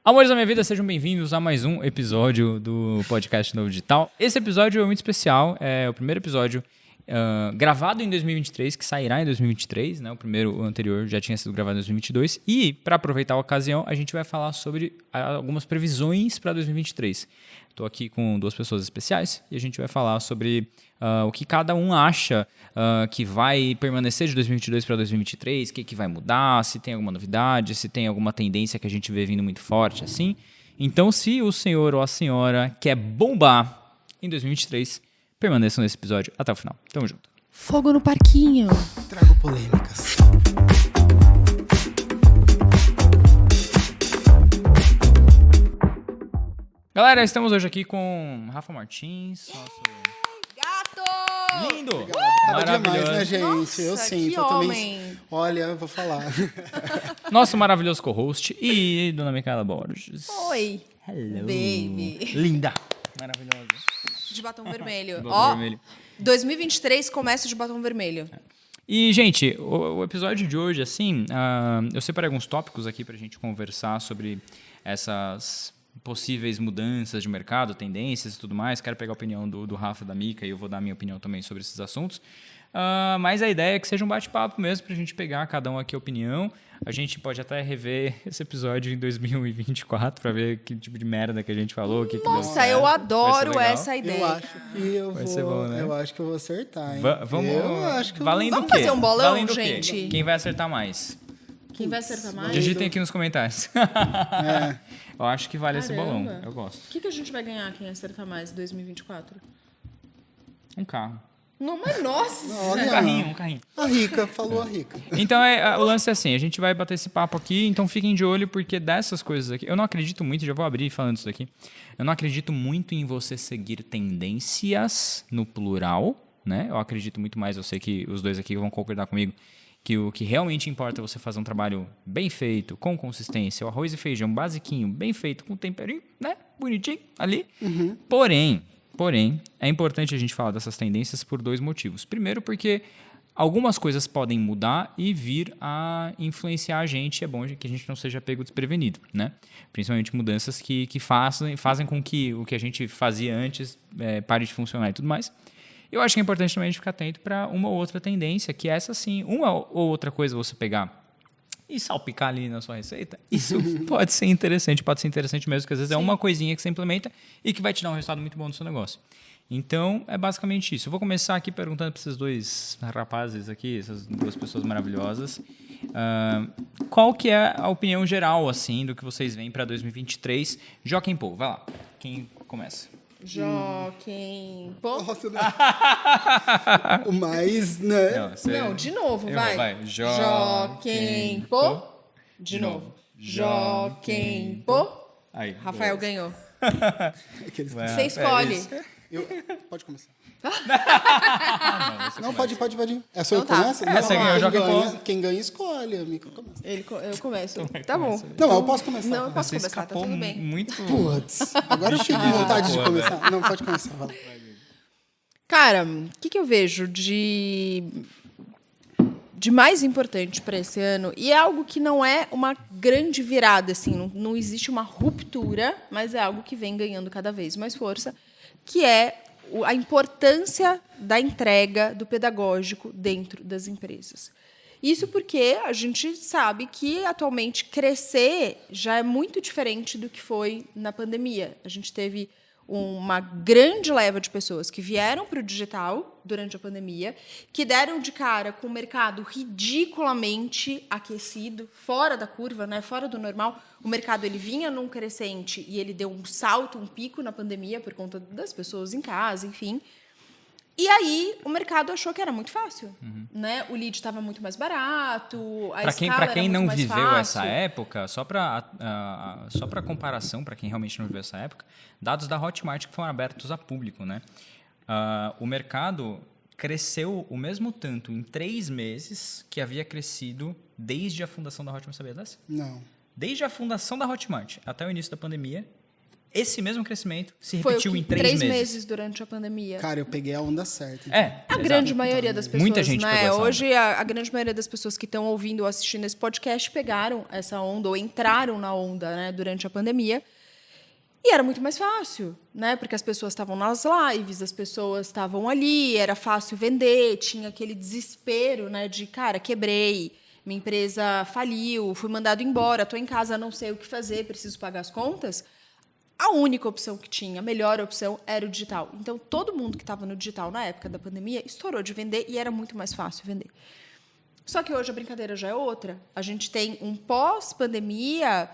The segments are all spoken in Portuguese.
Amores da minha vida, sejam bem-vindos a mais um episódio do podcast Novo Digital. Esse episódio é muito especial, é o primeiro episódio gravado em 2023, que sairá em 2023, né? O anterior já tinha sido gravado em 2022. E, para aproveitar a ocasião, a gente vai falar sobre algumas previsões para 2023. Estou aqui com duas pessoas especiais e a gente vai falar sobre o que cada um acha que vai permanecer de 2022 para 2023, o que vai mudar, se tem alguma novidade, se tem alguma tendência que a gente vê vindo muito forte, assim. Então, se o senhor ou a senhora quer bombar em 2023, permaneçam nesse episódio até o final. Tamo junto. Fogo no parquinho. Trago polêmicas. Galera, estamos hoje aqui com Rafa Martins. Nosso... Gato! Lindo! Cada dia mais, né, gente? Nossa, eu sinto, que eu também. homem. Olha, eu vou falar. Nosso maravilhoso co-host e Dona Micaela Borges. Oi. Hello. Baby. Linda. Maravilhosa. De batom vermelho. Batom Ó, vermelho. 2023 começa de batom vermelho. E, gente, o episódio de hoje, assim, eu separei alguns tópicos aqui pra gente conversar sobre essas possíveis mudanças de mercado, tendências e tudo mais. Quero pegar a opinião do Rafa e da Mica e eu vou dar a minha opinião também sobre esses assuntos. Mas a ideia é que seja um bate-papo mesmo pra gente pegar cada um aqui a opinião. A gente pode até rever esse episódio em 2024 pra ver que tipo de merda que a gente falou. Que deu Nossa, certo. eu Vai adoro ser legal. essa ideia. Eu acho que eu Vai vou. ser bom, né? Eu acho que eu vou acertar, hein? Vamos. Eu acho que eu Valendo Vamos o quê? fazer um bolão, Valendo o quê? gente? Quem vai acertar mais? Quem vai acertar mais? Digitem aqui nos comentários. É. Eu acho que vale esse bolão. Caramba. Eu gosto. O que a gente vai ganhar quem acertar mais em 2024? Um carro. Não, mas nossa! Olha, Um carrinho. A Rica, falou a Rica. Então, o lance é assim, a gente vai bater esse papo aqui, então fiquem de olho, porque dessas coisas aqui, eu não acredito muito, já vou abrir falando isso daqui, eu não acredito muito em você seguir tendências no plural, né? Eu acredito muito mais, eu sei que os dois aqui vão concordar comigo, que o que realmente importa é você fazer um trabalho bem feito, com consistência, o arroz e feijão basiquinho, bem feito, com temperinho, né? Bonitinho, ali. Porém, é importante a gente falar dessas tendências por dois motivos. Primeiro, porque algumas coisas podem mudar e vir a influenciar a gente. É bom que a gente não seja pego desprevenido, né? Principalmente mudanças que fazem com que o que a gente fazia antes pare de funcionar e tudo mais. Eu acho que é importante também a gente ficar atento para uma ou outra tendência, que essa sim, uma ou outra coisa você pegar e salpicar ali na sua receita, isso pode ser interessante mesmo, porque às vezes é uma coisinha que você implementa e que vai te dar um resultado muito bom no seu negócio. Então, é basicamente isso. Eu vou começar aqui perguntando para esses dois rapazes aqui, essas duas pessoas maravilhosas, qual que é a opinião geral, assim, do que vocês veem para 2023? Joaquim Pô, vai lá. Quem começa? Joaquim. Pô? Nossa, né? O mais, né? Não, de novo, Eu vai. vou, vai. Joaquim. Pô? De novo. Joaquim. Pô? Aí, Rafael boa. ganhou. Aqueles... Você escolhe. Pode começar. Não, Não, pode ir. É só eu Então tá. começo? É, você ganhou, joga com- Quem ganha, escolhe. A Mica começa. Eu começo. Tá bom. Não, eu posso começar. Não, eu posso Você começar, tá escapou tudo bem. muito... Putz, agora eu fiquei com vontade de começar. Não, pode começar. Vai lá. Cara, o que eu vejo de mais importante para esse ano, e é algo que não é uma grande virada, assim, não existe uma ruptura, mas é algo que vem ganhando cada vez mais força, que é a importância da entrega do pedagógico dentro das empresas. Isso porque a gente sabe que, atualmente, crescer já é muito diferente do que foi na pandemia. A gente teve uma grande leva de pessoas que vieram para o digital durante a pandemia, que deram de cara com o mercado ridiculamente aquecido, fora da curva, né, fora do normal. O mercado ele vinha num crescente e ele deu um salto, um pico na pandemia por conta das pessoas em casa, enfim. E aí o mercado achou que era muito fácil, né? O lead estava muito mais barato, a escala Para era quem muito não mais viveu fácil. essa época, só para comparação, para quem realmente não viveu essa época, dados da Hotmart que foram abertos a público, né? O mercado cresceu o mesmo tanto em 3 meses que havia crescido desde a fundação da Hotmart, sabia dessa? Não. Desde a fundação da Hotmart até o início da pandemia, esse mesmo crescimento se Foi repetiu em 3 meses durante a pandemia. Cara, eu peguei a onda certa. A grande maioria das pessoas, Muita gente né? pegou essa onda. Hoje, a grande maioria das pessoas que estão ouvindo ou assistindo esse podcast pegaram essa onda ou entraram na onda, né, durante a pandemia. E era muito mais fácil, né? Porque as pessoas estavam nas lives, as pessoas estavam ali, era fácil vender, tinha aquele desespero, né, de, cara, quebrei, minha empresa faliu, fui mandado embora, estou em casa, não sei o que fazer, preciso pagar as contas. A única opção que tinha, a melhor opção, era o digital. Então, todo mundo que estava no digital na época da pandemia estourou de vender e era muito mais fácil vender. Só que hoje a brincadeira já é outra. A gente tem um pós-pandemia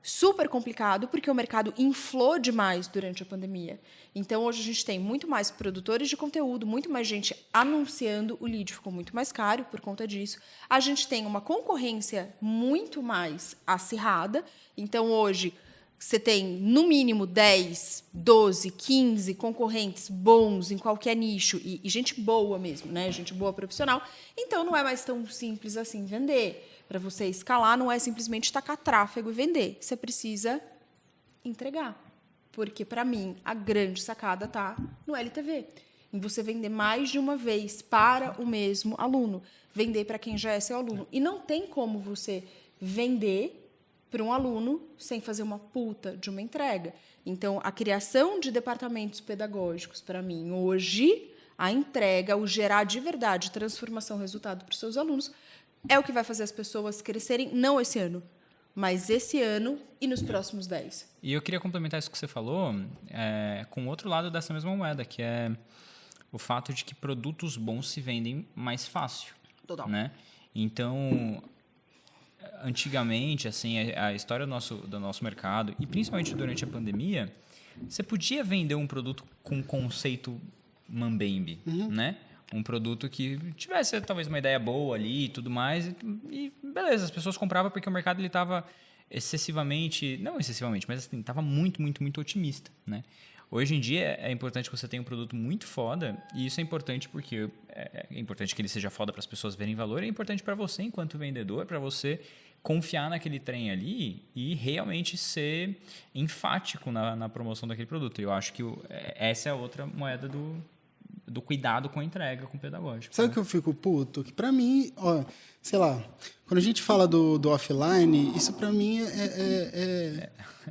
super complicado, porque o mercado inflou demais durante a pandemia. Então, hoje a gente tem muito mais produtores de conteúdo, muito mais gente anunciando, o lead ficou muito mais caro por conta disso. A gente tem uma concorrência muito mais acirrada. Então, hoje, você tem, no mínimo, 10, 12, 15 concorrentes bons em qualquer nicho, e gente boa mesmo, né? Gente boa profissional. Então, não é mais tão simples assim vender. Para você escalar, não é simplesmente tacar tráfego e vender. Você precisa entregar. Porque, para mim, a grande sacada está no LTV. Em você vender mais de uma vez para o mesmo aluno. Vender para quem já é seu aluno. E não tem como você vender para um aluno sem fazer uma puta de uma entrega. Então, a criação de departamentos pedagógicos, para mim, hoje, a entrega, o gerar de verdade transformação, resultado para os seus alunos, é o que vai fazer as pessoas crescerem, não esse ano, mas esse ano e nos próximos 10. E eu queria complementar isso que você falou com outro lado dessa mesma moeda, que é o fato de que produtos bons se vendem mais fácil. Total. Né? Então, antigamente, assim, a história do nosso mercado, e principalmente durante a pandemia, você podia vender um produto com conceito mambembe, né? Um produto que tivesse talvez uma ideia boa ali e tudo mais. E beleza, as pessoas compravam porque o mercado estava excessivamente... Não excessivamente, mas assim, estava muito, muito, muito otimista, né? Hoje em dia é importante que você tenha um produto muito foda. E isso é importante porque é importante que ele seja foda para as pessoas verem valor. É importante para você, enquanto vendedor, para você confiar naquele trem ali e realmente ser enfático na promoção daquele produto. Eu acho que essa é a outra moeda do cuidado com a entrega, com o pedagógico. Sabe o que eu fico puto? Que pra mim, ó, sei lá, quando a gente fala do offline, isso pra mim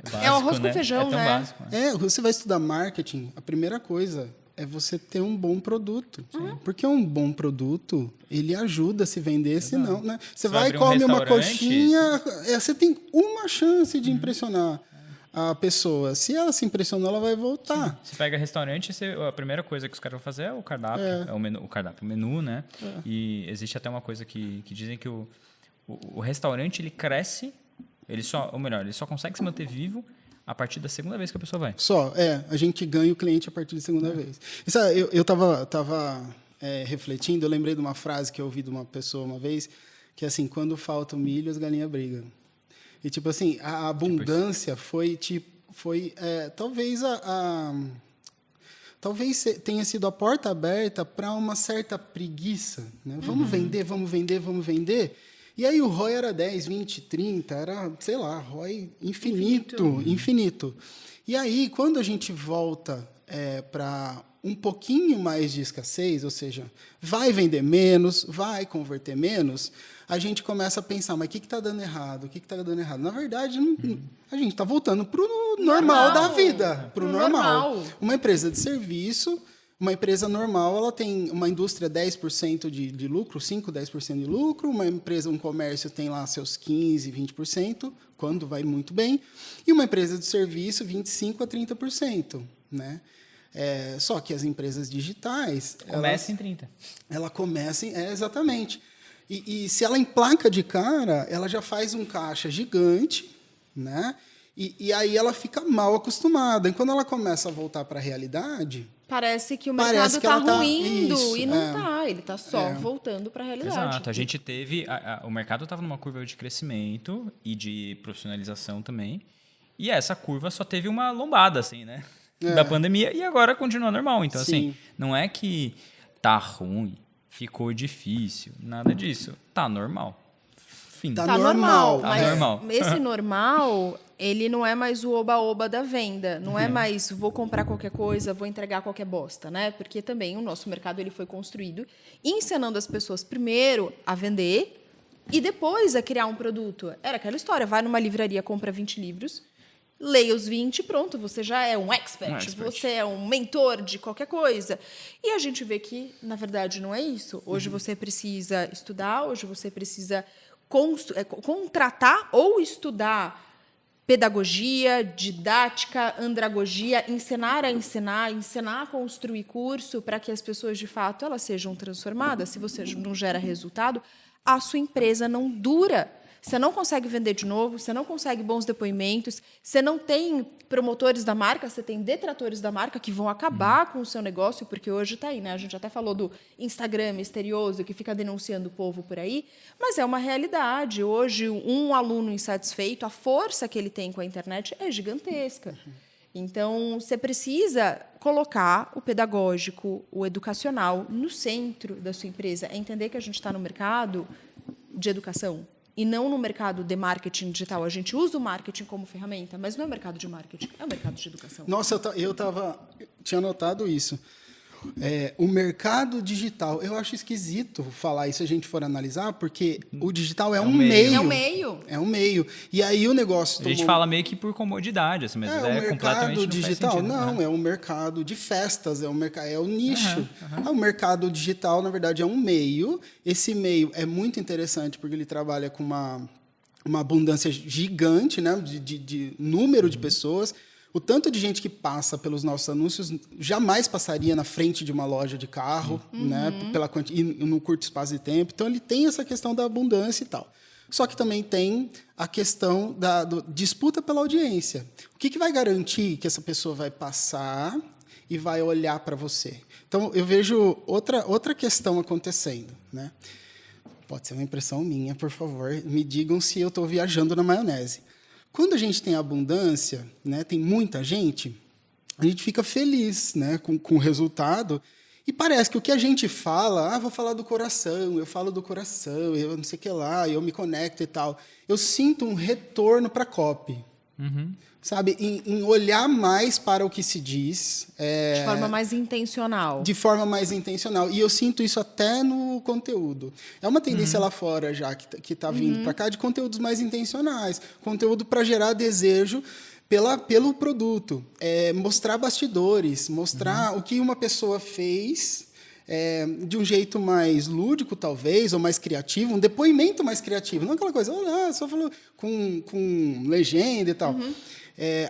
básico, é o arroz com feijão, tão né? Básico, né? você vai estudar marketing, a primeira coisa é você ter um bom produto. Porque um bom produto, ele ajuda a se vender, senão, né? Você vai e come uma coxinha, você tem uma chance de impressionar a pessoa. Se ela se impressionou, ela vai voltar. Sim. Você pega restaurante, a primeira coisa que os caras vão fazer é o cardápio, o menu, né? E existe até uma coisa que dizem que o restaurante ele cresce, ele só consegue se manter vivo a partir da segunda vez que a pessoa vai. A gente ganha o cliente a partir da segunda vez. Isso, eu tava refletindo, eu lembrei de uma frase que eu ouvi de uma pessoa uma vez, que é assim, quando falta o milho, as galinhas brigam. E, tipo assim, a abundância talvez tenha sido a porta aberta para uma certa preguiça. Né? Vamos vender, vamos vender, vamos vender. E aí o ROI era 10, 20, 30, era, sei lá, ROI infinito. E aí, quando a gente volta para um pouquinho mais de escassez, ou seja, vai vender menos, vai converter menos, a gente começa a pensar, mas o que está dando errado? O que está dando errado? Na verdade, a gente está voltando para o normal da vida. Para o normal. Uma empresa de serviço, uma empresa normal, ela tem uma indústria 10% de lucro, 5%, 10% de lucro, uma empresa, um comércio tem lá seus 15%, 20%, quando vai muito bem, e uma empresa de serviço, 25% a 30%. Né? Só que as empresas digitais... Começa em 30%. Ela começa exatamente. E se ela emplaca de cara, ela já faz um caixa gigante, né? E aí ela fica mal acostumada. E quando ela começa a voltar para a realidade... Parece que o mercado está ruindo e não é. está. Ele está só voltando para a realidade. Exato. A gente teve... o mercado estava numa curva de crescimento e de profissionalização também. E essa curva só teve uma lombada, assim, né? Da pandemia. E agora continua normal. Então, assim, não é que tá ruim, ficou difícil, nada disso. Tá normal. fim. Tá Tá normal. normal, mas normal. esse normal, ele não é mais o oba-oba da venda. Não é mais vou comprar qualquer coisa, vou entregar qualquer bosta, né? Porque também o nosso mercado ele foi construído ensinando as pessoas primeiro a vender e depois a criar um produto. Era aquela história, vai numa livraria, compra 20 livros, leia os 20, pronto, você já é um expert, você é um mentor de qualquer coisa. E a gente vê que, na verdade, não é isso. Hoje você precisa estudar, hoje você precisa contratar ou estudar pedagogia, didática, andragogia, ensinar a ensinar, ensinar a construir curso para que as pessoas, de fato, elas sejam transformadas. Se você não gera resultado, a sua empresa não dura. Você não consegue vender de novo, você não consegue bons depoimentos, você não tem promotores da marca, você tem detratores da marca que vão acabar com o seu negócio, porque hoje está aí, né? A gente até falou do Instagram misterioso que fica denunciando o povo por aí, mas é uma realidade. Hoje, um aluno insatisfeito, a força que ele tem com a internet é gigantesca. Então, você precisa colocar o pedagógico, o educacional no centro da sua empresa. É entender que a gente está no mercado de educação e não no mercado de marketing digital. A gente usa o marketing como ferramenta, mas não é o mercado de marketing, é o mercado de educação. Nossa, eu tinha notado isso. O mercado digital, eu acho esquisito falar isso se a gente for analisar, porque o digital é um meio. É um meio. É um meio. E aí o negócio... A gente fala meio que por comodidade, assim, mas o completamente mercado não digital, faz sentido, não, é um mercado de festas, é o nicho. O mercado digital, na verdade, é um meio. Esse meio é muito interessante porque ele trabalha com uma abundância gigante, né, de número de pessoas. O tanto de gente que passa pelos nossos anúncios jamais passaria na frente de uma loja de carro, né, e no curto espaço de tempo. Então, ele tem essa questão da abundância e tal. Só que também tem a questão da disputa pela audiência. O que vai garantir que essa pessoa vai passar e vai olhar para você? Então, eu vejo outra questão acontecendo, né? Pode ser uma impressão minha, por favor. Me digam se eu estou viajando na maionese. Quando a gente tem abundância, né, tem muita gente, a gente fica feliz, né, com o resultado. E parece que o que a gente fala, vou falar do coração, eu falo do coração, eu não sei o que lá, eu me conecto e tal. Eu sinto um retorno para a copy. Sabe? Em olhar mais para o que se diz. De forma mais intencional. De forma mais intencional. E eu sinto isso até no conteúdo. É uma tendência lá fora já, que está vindo para cá, de conteúdos mais intencionais. Conteúdo para gerar desejo pelo produto. Mostrar bastidores, mostrar o que uma pessoa fez de um jeito mais lúdico, talvez, ou mais criativo, um depoimento mais criativo. Não aquela coisa, só falou com legenda e tal.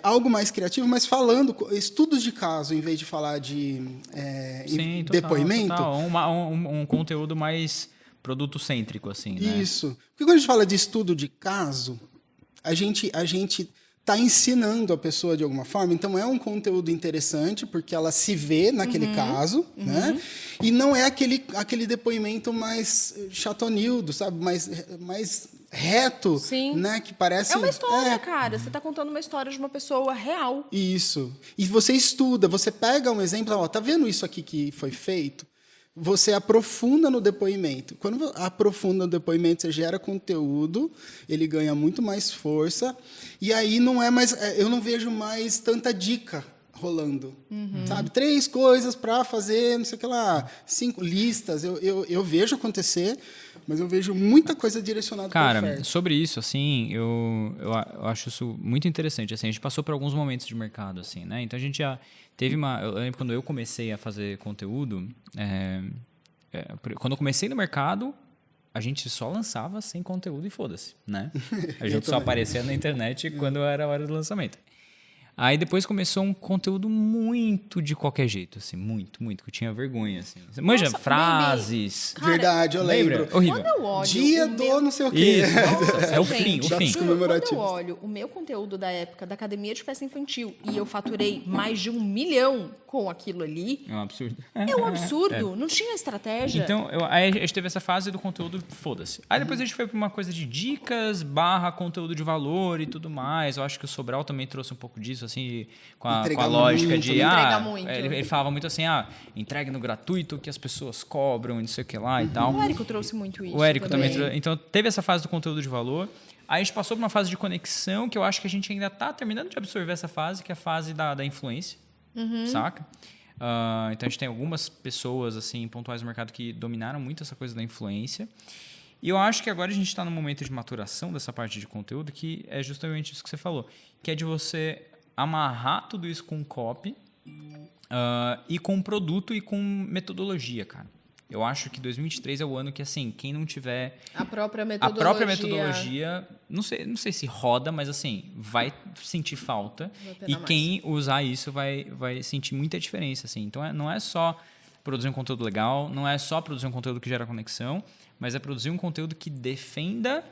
Algo mais criativo, mas falando estudos de caso, em vez de falar de Sim, depoimento. Total. Um conteúdo mais produto-cêntrico, assim, né? Isso. Porque quando a gente fala de estudo de caso, a gente está ensinando a pessoa de alguma forma, então é um conteúdo interessante, porque ela se vê naquele caso, né? E não é aquele depoimento mais chatonildo, sabe? Mais reto, Sim. Né? Que parece... É uma história, cara. Você está contando uma história de uma pessoa real. Isso. E você estuda, você pega um exemplo, tá vendo isso aqui que foi feito? Você aprofunda no depoimento. Quando você aprofunda no depoimento, você gera conteúdo, ele ganha muito mais força, e aí não é mais... eu não vejo mais tanta dica rolando, sabe? 3 coisas para fazer, não sei o que lá, 5 listas, eu vejo acontecer, mas eu vejo muita coisa direcionada para oferta. Cara, sobre isso, assim, eu acho isso muito interessante. Assim, a gente passou por alguns momentos de mercado, assim, né? Então, a gente já teve eu lembro quando eu comecei a fazer conteúdo, quando eu comecei no mercado, a gente só lançava sem conteúdo e foda-se, né? A gente só aparecia na internet quando era a hora do lançamento. Aí depois começou um conteúdo muito de qualquer jeito, assim, muito, muito, que eu tinha vergonha, assim. Manja, Nossa, frases. Cara, verdade, eu lembro. Horrível. Quando eu olho Dia não sei o quê. Isso. É o fim, o fim. Datas Quando comemorativas. eu olho o meu conteúdo da época da academia de festa infantil e eu faturei mais de 1 milhão com aquilo ali, É um absurdo. é um absurdo. Não tinha estratégia. Então, aí a gente teve essa fase do conteúdo, foda-se. Aí depois a gente foi para uma coisa de dicas / conteúdo de valor e tudo mais. Eu acho que o Sobral também trouxe um pouco disso, assim, com a Entregar lógica muito, de... né? Entregar muito. Ele falava muito assim, entregue no gratuito que as pessoas cobram, e não sei o que lá e tal. O Érico trouxe muito isso. O Érico também trouxe. Então, teve essa fase do conteúdo de valor. Aí a gente passou por uma fase de conexão, que eu acho que a gente ainda está terminando de absorver essa fase, que é a fase da influência, saca? Então, a gente tem algumas pessoas assim pontuais no mercado que dominaram muito essa coisa da influência. E eu acho que agora a gente está num momento de maturação dessa parte de conteúdo, que é justamente isso que você falou, que é de você amarrar tudo isso com copy e com produto e com metodologia, cara. Eu acho que 2023 é o ano que, assim, quem não tiver... A própria metodologia, não sei se roda, mas, assim, vai sentir falta. E quem usar isso vai sentir muita diferença, assim. Então, não é só produzir um conteúdo legal, não é só produzir um conteúdo que gera conexão, mas é produzir um conteúdo que defenda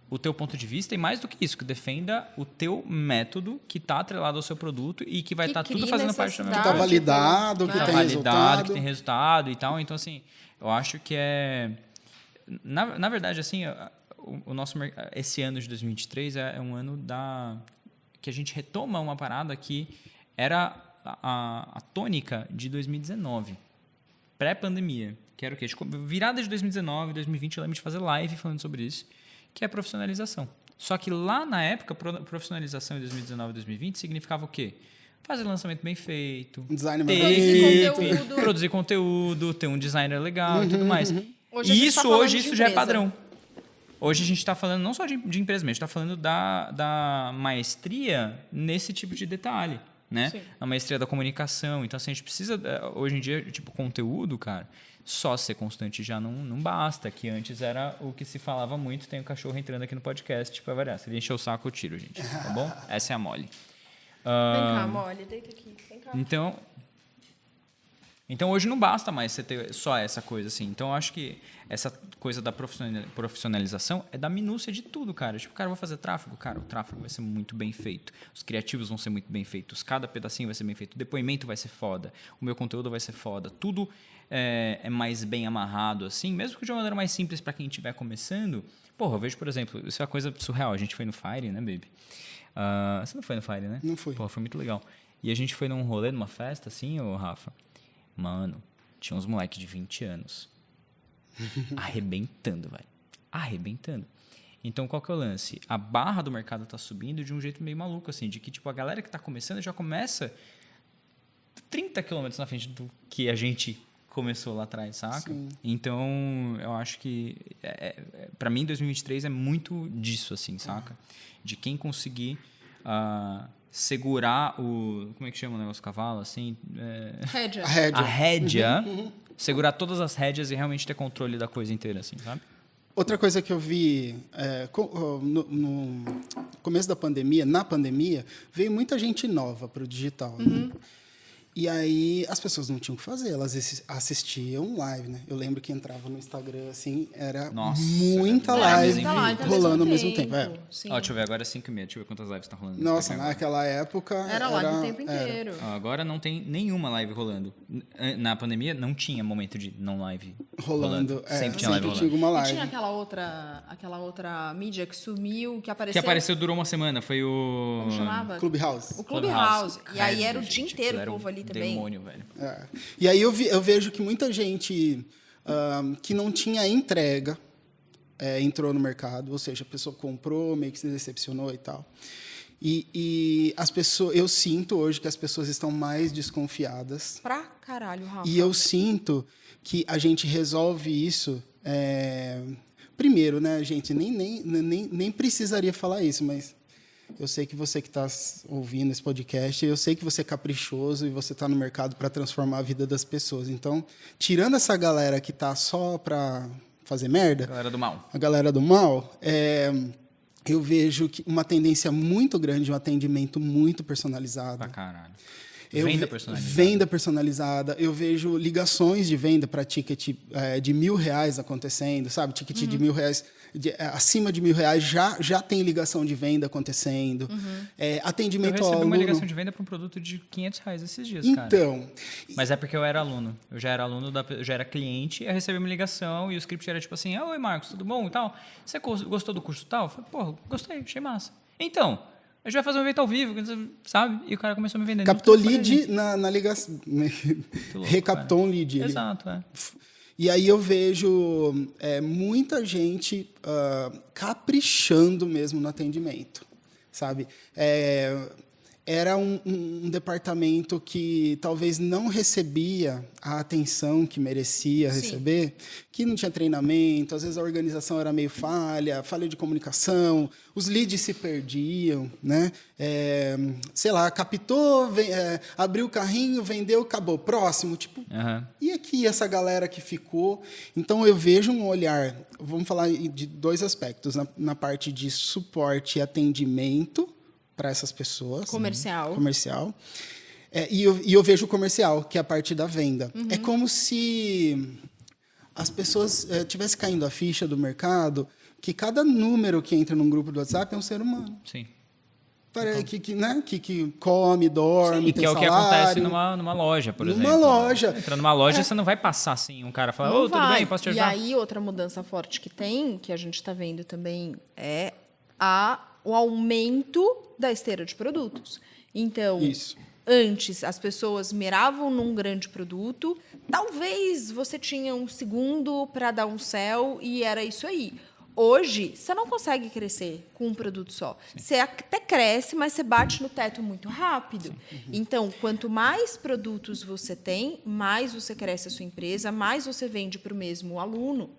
o teu ponto de vista e, mais do que isso, que defenda o teu método que está atrelado ao seu produto e que vai estar tudo fazendo parte do meu Que está validado, que tem resultado. Que tem resultado e tal. Então, assim, eu acho que é... Na verdade, assim, o nosso esse ano de 2023 é um ano que a gente retoma uma parada que era a tônica de 2019, pré-pandemia, que era o quê? Virada de 2019, 2020, eu lembro de fazer live falando sobre isso, que é profissionalização. Só que lá na época, profissionalização em 2019 e 2020 significava o quê? Fazer lançamento bem feito, Design produzir conteúdo, ter um designer legal e tudo mais. Hoje Hoje já é padrão. Hoje a gente está falando não só de empresa, mas a gente está falando da maestria nesse tipo de detalhe, né? Sim. A maestria da comunicação. Então, assim, a gente precisa, hoje em dia, tipo, conteúdo, cara, só ser constante já não basta, que antes era o que se falava muito. Tem um cachorro entrando aqui no podcast para variar. Se ele encher o saco, eu tiro, gente. Tá bom? Essa é a Molly. Vem cá, Molly, deita aqui. Vem cá. Então, hoje não basta mais você ter só essa coisa, assim. Então, eu acho que essa coisa da profissionalização é da minúcia de tudo, cara. Tipo, cara, eu vou fazer tráfego. Cara, o tráfego vai ser muito bem feito. Os criativos vão ser muito bem feitos. Cada pedacinho vai ser bem feito. O depoimento vai ser foda. O meu conteúdo vai ser foda. Tudo é mais bem amarrado, assim. Mesmo que de uma maneira mais simples para quem estiver começando. Porra, eu vejo, por exemplo, isso é uma coisa surreal. A gente foi no Fire, né, baby? Você não foi no Fire, né? Não fui. Porra, foi muito legal. E a gente foi num rolê, numa festa, assim, ô Rafa. Mano, tinha uns moleques de 20 anos arrebentando, velho. Arrebentando. Então, qual que é o lance? A barra do mercado tá subindo de um jeito meio maluco, assim, de que, tipo, a galera que tá começando já começa 30 quilômetros na frente do que a gente começou lá atrás, saca? Sim. Então, eu acho que, pra mim, 2023 é muito disso, assim, saca? De quem conseguir... segurar o... Como é que chama o negócio do cavalo? Assim, Rédea. a rédea. Segurar todas as rédeas e realmente ter controle da coisa inteira, assim, sabe? Outra coisa que eu vi no começo da pandemia, na pandemia, veio muita gente nova para o digital. Né? E aí as pessoas não tinham o que fazer, elas assistiam live, né? Eu lembro que entrava no Instagram, assim, era muita live rolando ao mesmo tempo. Ó, deixa eu ver, agora é 5h30, deixa eu ver quantas lives estão rolando. Nossa, naquela época... Era live o tempo inteiro. Agora não tem nenhuma live rolando. Na pandemia não tinha momento de não live rolando. Sempre tinha live rolando. Tinha alguma live. E tinha aquela outra mídia que sumiu, que apareceu... Que apareceu, durou uma semana, foi o... Como chamava? Clubhouse. O Clubhouse. E aí Credo, era o dia gente, inteiro o era povo ali também. Demônio, velho. E aí eu vejo que muita gente que não tinha entrega entrou no mercado, ou seja, a pessoa comprou, meio que se decepcionou e tal. E as pessoas, eu sinto hoje que as pessoas estão mais desconfiadas. Pra caralho, Rafa. E eu sinto que a gente resolve isso... Primeiro, né, gente, nem precisaria falar isso, mas eu sei que você que está ouvindo esse podcast, eu sei que você é caprichoso e você está no mercado para transformar a vida das pessoas. Então, tirando essa galera que está só para fazer merda... A galera do mal. Eu vejo que uma tendência muito grande de um atendimento muito personalizado. Pra caralho. Venda personalizada. Eu vejo ligações de venda para ticket de R$1.000 acontecendo, sabe? Ticket de R$1.000, acima de R$1.000 já tem ligação de venda acontecendo. Atendimento ao aluno. Eu recebi uma ligação de venda para um produto de R$500 esses dias, cara. Então. Mas é porque eu era aluno. Eu já era aluno, eu já era cliente, eu recebi uma ligação e o script era tipo assim, oi Marcos, tudo bom e tal? Você gostou do curso tal? Eu falei, porra, gostei, achei massa. Então, A gente vai fazer um evento ao vivo, sabe? E o cara começou a me vender. Captou lead na ligação. louco, Recaptou um lead. Exato, E aí eu vejo muita gente caprichando mesmo no atendimento, sabe? Era um departamento que talvez não recebia a atenção que merecia receber, que não tinha treinamento, às vezes a organização era meio falha de comunicação, os leads se perdiam, né? Sei lá, captou, abriu o carrinho, vendeu, acabou. Próximo, tipo... E aqui essa galera que ficou? Então eu vejo um olhar, vamos falar de 2 aspectos, na parte de suporte e atendimento, para essas pessoas. Comercial. E eu vejo o comercial, que é a parte da venda. É como se as pessoas tivessem caindo a ficha do mercado, que cada número que entra num grupo do WhatsApp é um ser humano. Sim. Que come, dorme, sim, tem que é salário. o que acontece numa loja, por exemplo. Numa loja. Entra numa loja, você não vai passar assim, um cara fala, tudo bem, posso te ajudar? E aí, outra mudança forte que a gente está vendo também, é o aumento da esteira de produtos. Então, antes, as pessoas miravam num grande produto, talvez você tinha um segundo para dar um sell e era isso aí. Hoje, você não consegue crescer com um produto só. Você até cresce, mas você bate no teto muito rápido. Então, quanto mais produtos você tem, mais você cresce a sua empresa, mais você vende para o mesmo aluno.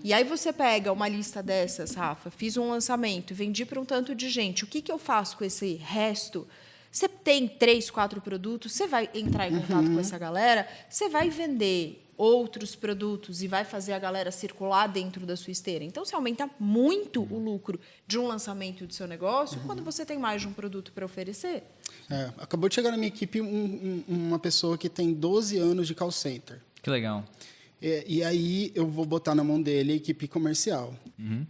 E aí você pega uma lista dessas, Rafa, fiz um lançamento, vendi para um tanto de gente. O que eu faço com esse resto? Você tem 3, 4 produtos, você vai entrar em contato com essa galera, você vai vender outros produtos e vai fazer a galera circular dentro da sua esteira. Então, você aumenta muito o lucro de um lançamento do seu negócio quando você tem mais de um produto para oferecer. Acabou de chegar na minha equipe uma pessoa que tem 12 anos de call center. Que legal. E aí eu vou botar na mão dele a equipe comercial.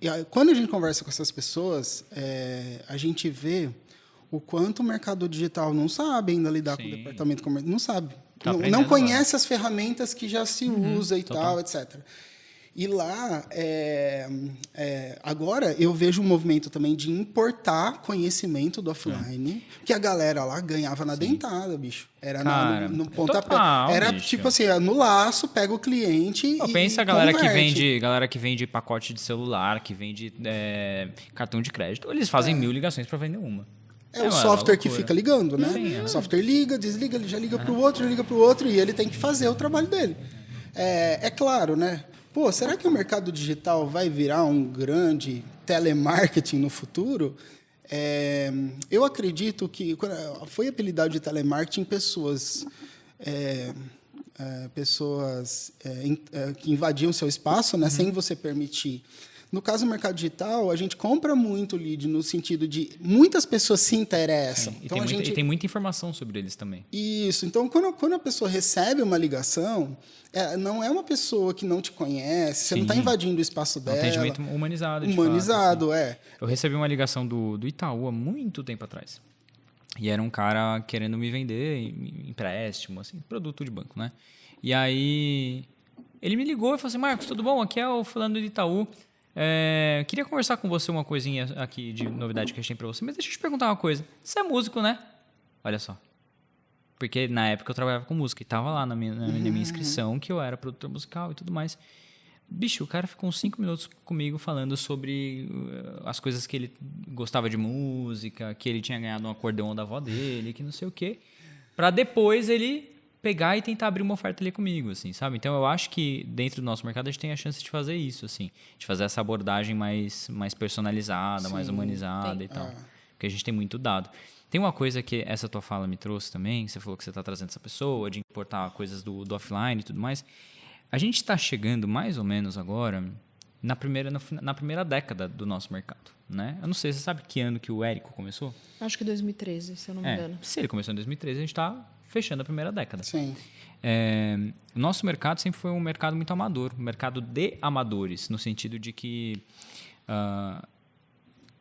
E aí, quando a gente conversa com essas pessoas, a gente vê o quanto o mercado digital não sabe ainda lidar com o departamento comercial. Não sabe. Não conhece as ferramentas que já se usa e tal, etc. E lá, agora, eu vejo um movimento também de importar conhecimento do offline, que a galera lá ganhava na dentada, bicho. Era no pontapé. Total, era bicho. tipo assim, no laço, pega o cliente Pensa a galera que vende pacote de celular, que vende cartão de crédito. Eles fazem 1000 ligações para vender uma. É o software que fica ligando, né? O software liga, desliga, ele já liga para o outro, já liga para o outro, e ele tem que fazer o trabalho dele. É claro, né? Será que o mercado digital vai virar um grande telemarketing no futuro? Eu acredito que foi apelidado de telemarketing pessoas que invadiam seu espaço, né, sem você permitir. No caso do mercado digital, a gente compra muito lead no sentido de muitas pessoas se interessam. Então, e tem muita informação sobre eles também. Isso. Então, quando a pessoa recebe uma ligação, não é uma pessoa que não te conhece, você não está invadindo o espaço dela. Atendimento humanizado. Humanizado, fato, assim. Eu recebi uma ligação do Itaú há muito tempo atrás. E era um cara querendo me vender empréstimo, assim, produto de banco, né? E aí, ele me ligou e falou assim, Marcos, tudo bom? Aqui é o fulano do Itaú. Queria conversar com você uma coisinha aqui de novidade que eu achei pra você, mas deixa eu te perguntar uma coisa. Você é músico, né? Olha só. Porque na época eu trabalhava com música e tava lá na minha inscrição que eu era produtor musical e tudo mais. Bicho, o cara ficou uns 5 minutos comigo falando sobre as coisas que ele gostava de música, que ele tinha ganhado um acordeão da avó dele, que não sei o quê. Pra depois ele pegar e tentar abrir uma oferta ali comigo, assim, sabe? Então, eu acho que dentro do nosso mercado a gente tem a chance de fazer isso, assim. De fazer essa abordagem mais personalizada, mais humanizada e tal. Porque a gente tem muito dado. Tem uma coisa que essa tua fala me trouxe também, você falou que você está trazendo essa pessoa, de importar coisas do offline e tudo mais. A gente está chegando mais ou menos agora na primeira década do nosso mercado, né? Eu não sei, você sabe que ano que o Érico começou? Acho que 2013, se eu não me engano. Se ele começou em 2013, a gente está fechando a primeira década. Sim. O nosso mercado sempre foi um mercado muito amador, um mercado de amadores, no sentido de que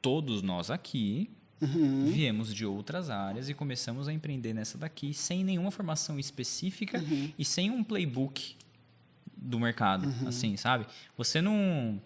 todos nós aqui viemos de outras áreas e começamos a empreender nessa daqui sem nenhuma formação específica e sem um playbook do mercado, assim, sabe? Você não...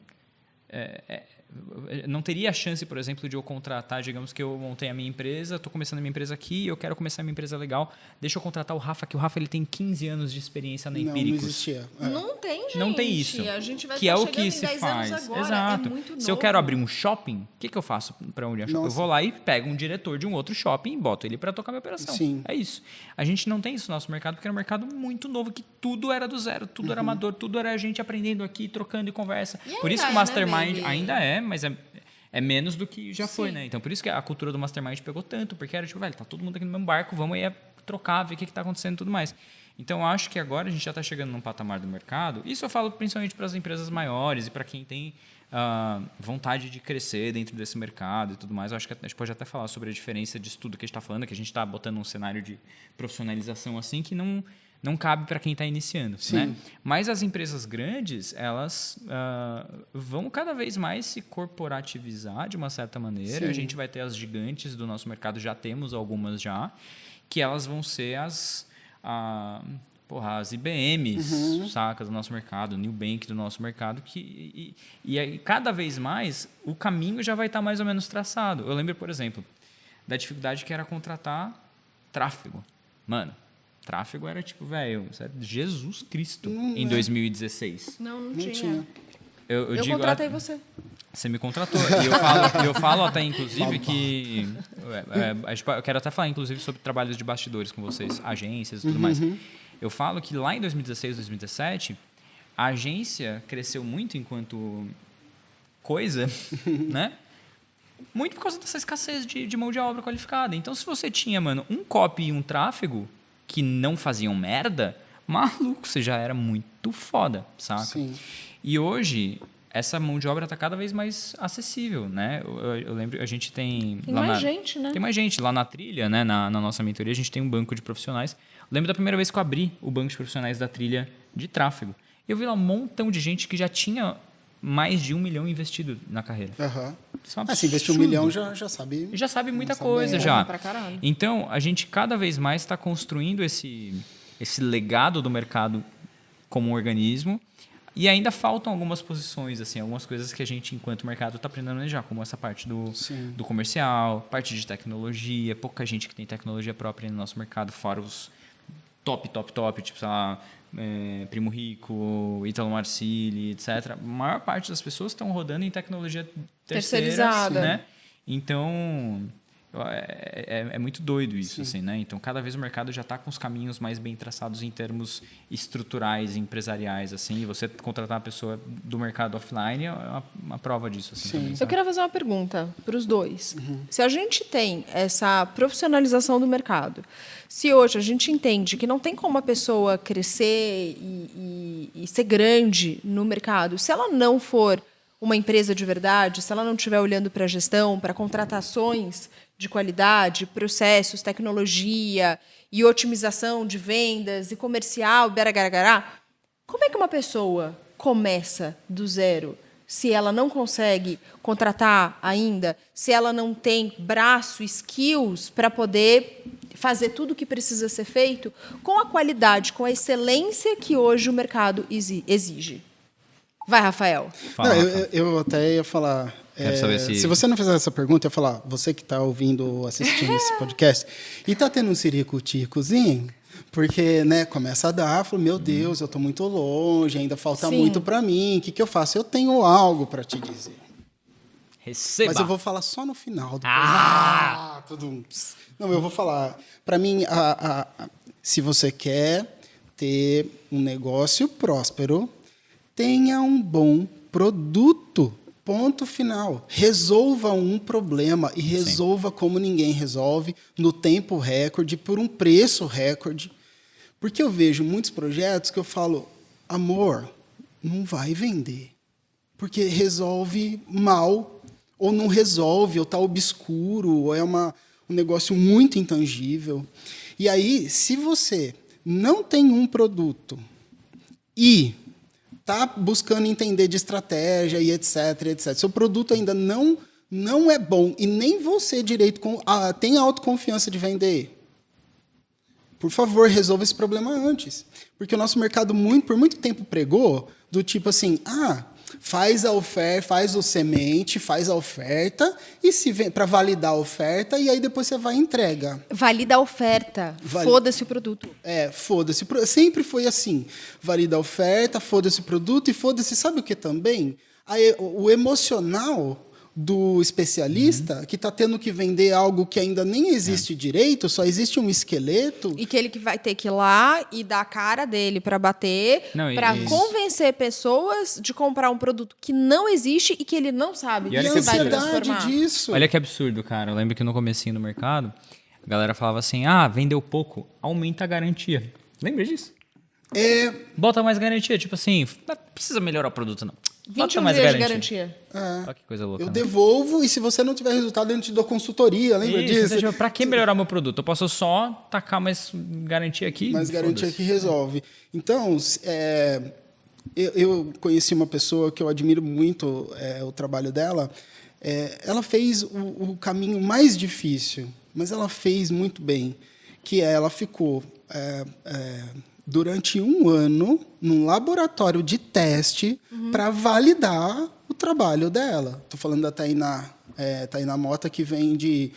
não teria a chance, por exemplo, de eu contratar, digamos que eu montei a minha empresa, estou começando a minha empresa aqui, eu quero começar a minha empresa legal, deixa eu contratar o Rafa, que o Rafa ele tem 15 anos de experiência na Empíricos. Não existia. Não tem, gente. Não tem isso. A gente vai que estar é o chegando que em se 10 faz. anos agora. Exato. É muito Se eu novo. quero abrir um shopping, o que eu faço para onde é um shopping? Eu Nossa. vou lá e pego um diretor de um outro shopping e boto ele para tocar minha operação. Sim. É isso. A gente não tem isso no nosso mercado, porque era um mercado muito novo, que tudo era do zero, tudo era amador, tudo era a gente aprendendo aqui, trocando e conversa. E Por isso que o ainda é, né, Mastermind baby? ainda é, mas é menos do que já foi, Sim. né? Então, por isso que a cultura do Mastermind pegou tanto, porque era tipo, velho, tá todo mundo aqui no mesmo barco, vamos aí trocar, ver o que está acontecendo e tudo mais. Então, eu acho que agora a gente já está chegando num patamar do mercado. Isso eu falo principalmente para as empresas maiores e para quem tem vontade de crescer dentro desse mercado e tudo mais. Eu acho que a gente pode até falar sobre a diferença disso tudo que a gente está falando, que a gente está botando um cenário de profissionalização assim que não cabe para quem está iniciando. Né? Mas as empresas grandes, elas vão cada vez mais se corporativizar de uma certa maneira. Sim. A gente vai ter as gigantes do nosso mercado, já temos algumas já, que elas vão ser as IBMs, saca, do nosso mercado, o Nubank do nosso mercado, e aí, cada vez mais, o caminho já vai estar mais ou menos traçado. Eu lembro, por exemplo, da dificuldade que era contratar tráfego. Mano, tráfego era tipo, velho, Jesus Cristo em 2016. Não Não tinha. tinha. Eu digo, contratei você. Você me contratou. E eu falo até, inclusive, que... eu quero até falar, inclusive, sobre trabalhos de bastidores com vocês, agências e tudo mais. Eu falo que lá em 2016, 2017, a agência cresceu muito enquanto coisa, né? Muito por causa dessa escassez de mão de obra qualificada. Então, se você tinha, mano, um copy e um tráfego que não faziam merda, maluco, você já era muito foda, saca? Sim. E hoje, essa mão de obra está cada vez mais acessível, né? Eu lembro, a gente tem... Tem mais gente, né? Tem mais gente. Lá na Trilha, né? Na nossa mentoria, a gente tem um banco de profissionais. Lembro da primeira vez que eu abri o banco de profissionais da Trilha de tráfego. Eu vi lá um montão de gente que já tinha mais de 1 milhão investido na carreira. Isso é um Se investir 1 absurdo. milhão, já sabe. Já sabe muita sabe coisa, bem, já. Pra caralho. Então, a gente cada vez mais está construindo esse legado do mercado como um organismo. E ainda faltam algumas posições, assim, algumas coisas que a gente, enquanto mercado, está aprendendo a manejar, como essa parte do comercial, parte de tecnologia, pouca gente que tem tecnologia própria no nosso mercado, fora os top, tipo, sei lá, Primo Rico, Ítalo Marcilli, etc. A maior parte das pessoas estão rodando em tecnologia Terceirizada. né? Então, é muito doido isso, assim, né? Então, cada vez o mercado já está com os caminhos mais bem traçados em termos estruturais, empresariais, assim. E você contratar uma pessoa do mercado offline é uma prova disso, assim, também, Eu sabe? queria fazer uma pergunta para os dois. Se a gente tem essa profissionalização do mercado, se hoje a gente entende que não tem como a pessoa crescer e ser grande no mercado, se ela não for uma empresa de verdade, se ela não estiver olhando para a gestão, para contratações de qualidade, processos, tecnologia e otimização de vendas e comercial, baragará, como é que uma pessoa começa do zero se ela não consegue contratar ainda, se ela não tem braço, skills para poder fazer tudo o que precisa ser feito com a qualidade, com a excelência que hoje o mercado exige? Vai, Rafael. Fala, Não, Rafa. eu até ia falar. Quero saber se você não fizer essa pergunta, eu ia falar, você que está ouvindo ou assistindo esse podcast, e está tendo um ciricuticozinho, porque, né, começa a dar, falo, meu Deus, eu estou muito longe, ainda falta Sim. muito para mim, o que eu faço? Eu tenho algo para te dizer. Receba! Mas eu vou falar só no final. Tudo. Não, eu vou falar. Para mim, se você quer ter um negócio próspero, tenha um bom produto. Ponto final. Resolva um problema e resolva como ninguém resolve, no tempo recorde, por um preço recorde. Porque eu vejo muitos projetos que eu falo, amor, não vai vender. Porque resolve mal, ou não resolve, ou está obscuro, ou é um negócio muito intangível. E aí, se você não tem um produto e está buscando entender de estratégia e etc, etc. Seu produto ainda não é bom e nem você direito tem autoconfiança de vender. Por favor, resolva esse problema antes. Porque o nosso mercado por muito tempo pregou do tipo assim, faz a oferta, faz o semente, faz a oferta e se vem para validar a oferta e aí depois você vai e entrega. Valida a oferta. Foda-se o produto. Foda-se. Sempre foi assim. Valida a oferta, foda-se o produto e foda-se, sabe o que também? O emocional do especialista que está tendo que vender algo que ainda nem existe direito, só existe um esqueleto. E que ele que vai ter que ir lá e dar a cara dele para bater, para convencer pessoas de comprar um produto que não existe e que ele não sabe. E olha a que ansiedade disso. Olha que absurdo, cara. Eu lembro que no comecinho do mercado, a galera falava assim, vendeu pouco, aumenta a garantia. Lembra disso? Bota mais garantia. Tipo assim, não precisa melhorar o produto, não. 21 dias de garantia. Olha que coisa louca. Eu devolvo e se você não tiver resultado, eu te dou consultoria, lembra disso? Tipo, pra que melhorar meu produto? Eu posso só tacar mais garantia aqui? Mais garantia que resolve. Então, eu conheci uma pessoa que eu admiro muito o trabalho dela. Ela fez o caminho mais difícil, mas ela fez muito bem, que ela ficou durante 1 ano num laboratório de teste para validar o trabalho dela. Estou falando da Tainá Mota, que vende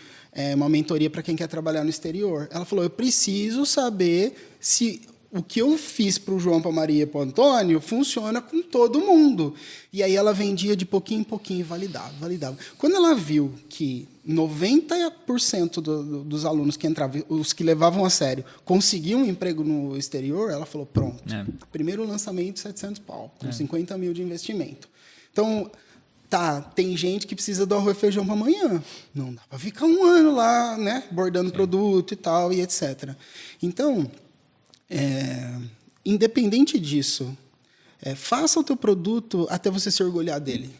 uma mentoria para quem quer trabalhar no exterior. Ela falou, eu preciso saber se o que eu fiz para o João, para a Maria e para o Antônio funciona com todo mundo. E aí ela vendia de pouquinho em pouquinho e validava. Quando ela viu que 90% dos alunos que entravam, os que levavam a sério, conseguiam um emprego no exterior, ela falou, pronto. Primeiro lançamento, 700 pau, com 50 mil de investimento. Então, tem gente que precisa do arroz e feijão para amanhã. Não dá para ficar 1 ano lá, né, bordando produto e tal, e etc. Então, independente disso, faça o teu produto até você se orgulhar dele.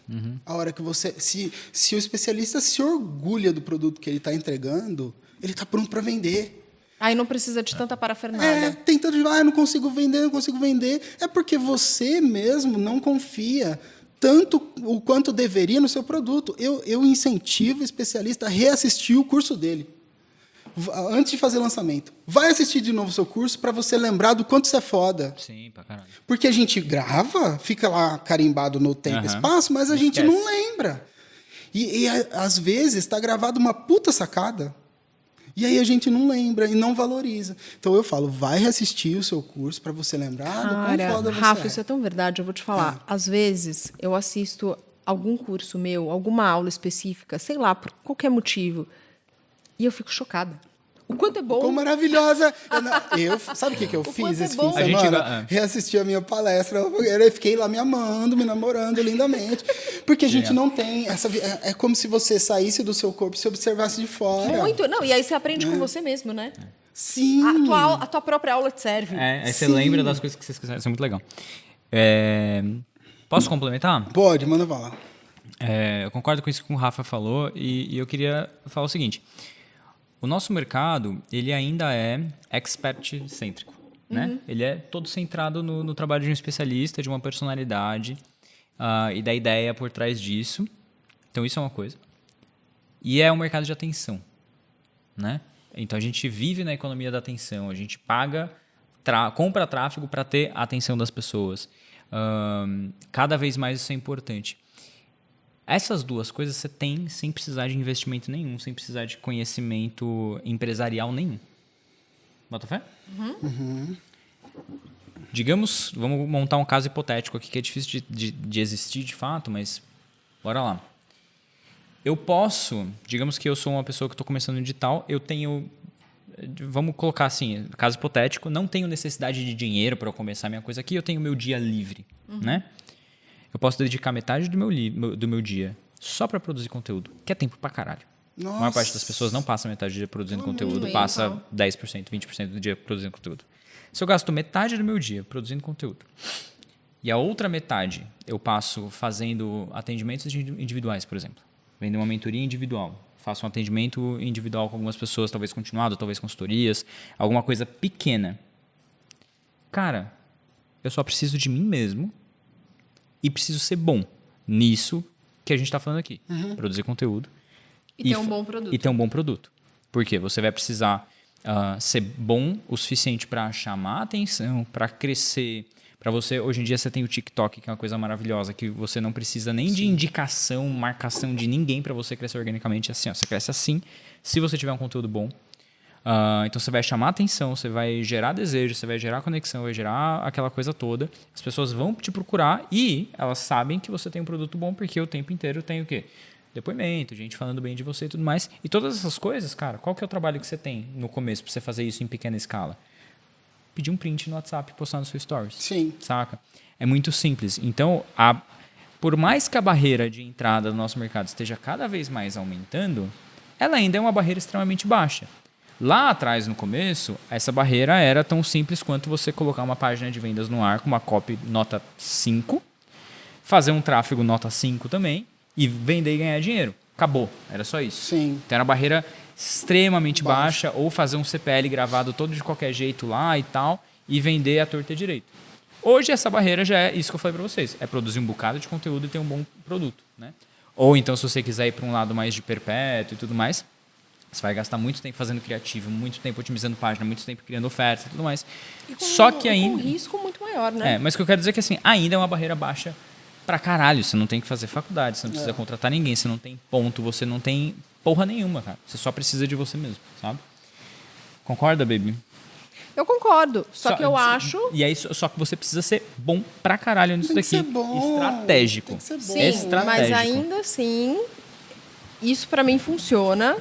A hora que você... Se o especialista se orgulha do produto que ele está entregando, ele está pronto para vender. Aí não precisa de tanta parafernália. Tem tanto de... eu não consigo vender. É porque você mesmo não confia tanto o quanto deveria no seu produto. Eu incentivo o especialista a reassistir o curso dele. Antes de fazer lançamento. Vai assistir de novo o seu curso para você lembrar do quanto você é foda. Sim, pra caralho. Porque a gente grava, fica lá carimbado no tempo e espaço, mas a gente não lembra. E às vezes está gravado uma puta sacada. E aí a gente não lembra e não valoriza. Então eu falo, vai reassistir o seu curso para você lembrar do quão foda você Rafa, isso é tão verdade, eu vou te falar. Às vezes eu assisto algum curso meu, alguma aula específica, sei lá, por qualquer motivo, e eu fico chocada. O quanto é bom. Ficou maravilhosa. Sabe o que eu fiz esse fim de semana? Reassisti a minha palestra. Eu fiquei lá me amando, me namorando lindamente. Porque a gente não tem essa... É como se você saísse do seu corpo e se observasse de fora. Muito. Não, e aí você aprende com você mesmo, né? Sim. A tua própria aula te serve. Aí você lembra das coisas que vocês quiserem. Isso é muito legal. Posso complementar? Pode, manda falar. Eu concordo com isso que o Rafa falou e eu queria falar o seguinte. O nosso mercado, ele ainda é expert-cêntrico, né? Ele é todo centrado no trabalho de um especialista, de uma personalidade e da ideia por trás disso. Então, isso é uma coisa. E é um mercado de atenção, né? Então, a gente vive na economia da atenção. A gente compra tráfego para ter a atenção das pessoas. Cada vez mais isso é importante. Essas duas coisas você tem sem precisar de investimento nenhum, sem precisar de conhecimento empresarial nenhum. Bota fé? Digamos, vamos montar um caso hipotético aqui que é difícil de existir de fato, mas bora lá. Eu posso, digamos que eu sou uma pessoa que estou começando no digital, eu tenho, vamos colocar assim, caso hipotético, não tenho necessidade de dinheiro para eu começar minha coisa aqui, eu tenho meu dia livre, né? Eu posso dedicar metade do meu dia só para produzir conteúdo, que é tempo pra caralho. Nossa. A maior parte das pessoas não passa metade do dia produzindo conteúdo, passa 10%, 20% do dia produzindo conteúdo. Se eu gasto metade do meu dia produzindo conteúdo e a outra metade eu passo fazendo atendimentos individuais, por exemplo, vendo uma mentoria individual, faço um atendimento individual com algumas pessoas, talvez continuado, talvez consultorias, alguma coisa pequena. Cara, eu só preciso de mim mesmo e preciso ser bom nisso que a gente está falando aqui. Produzir conteúdo. E ter um bom produto. E ter um bom produto. Por quê? Você vai precisar ser bom o suficiente para chamar a atenção, para crescer, Para você, hoje em dia, você tem o TikTok, que é uma coisa maravilhosa, que você não precisa nem de indicação, marcação de ninguém para você crescer organicamente assim. Ó, você cresce assim, se você tiver um conteúdo bom. Então você vai chamar atenção, você vai gerar desejo, você vai gerar conexão, vai gerar aquela coisa toda. As pessoas vão te procurar e elas sabem que você tem um produto bom, porque o tempo inteiro tem o quê? Depoimento, gente falando bem de você e tudo mais. E todas essas coisas, cara, qual que é o trabalho que você tem no começo para você fazer isso em pequena escala? Pedir um print no WhatsApp e postar no seu Stories. Sim. Saca? É muito simples. Então, por mais que a barreira de entrada do nosso mercado esteja cada vez mais aumentando, ela ainda é uma barreira extremamente baixa. Lá atrás, no começo, essa barreira era tão simples quanto você colocar uma página de vendas no ar com uma copy nota 5, fazer um tráfego nota 5 também e vender e ganhar dinheiro. Acabou. Era só isso. Sim. Então era uma barreira extremamente baixa, ou fazer um CPL gravado todo de qualquer jeito lá e tal, e vender a torta direito. Hoje essa barreira já é isso que eu falei para vocês, é produzir um bocado de conteúdo e ter um bom produto, né? Ou então, se você quiser ir para um lado mais de perpétuo e tudo mais, você vai gastar muito tempo fazendo criativo, muito tempo otimizando página, muito tempo criando ofertas e tudo mais. Só que ainda... com um risco muito maior, né? mas o que eu quero dizer é que assim, ainda é uma barreira baixa pra caralho. Você não tem que fazer faculdade, você não precisa contratar ninguém, você não tem ponto, você não tem porra nenhuma, cara. Você só precisa de você mesmo, sabe? Concorda, baby? Eu concordo, só que eu acho... E aí, só que você precisa ser bom pra caralho nisso daqui. Tem que ser bom. Estratégico. Tem que ser bom. Sim, estratégico. mas ainda assim, isso pra mim funciona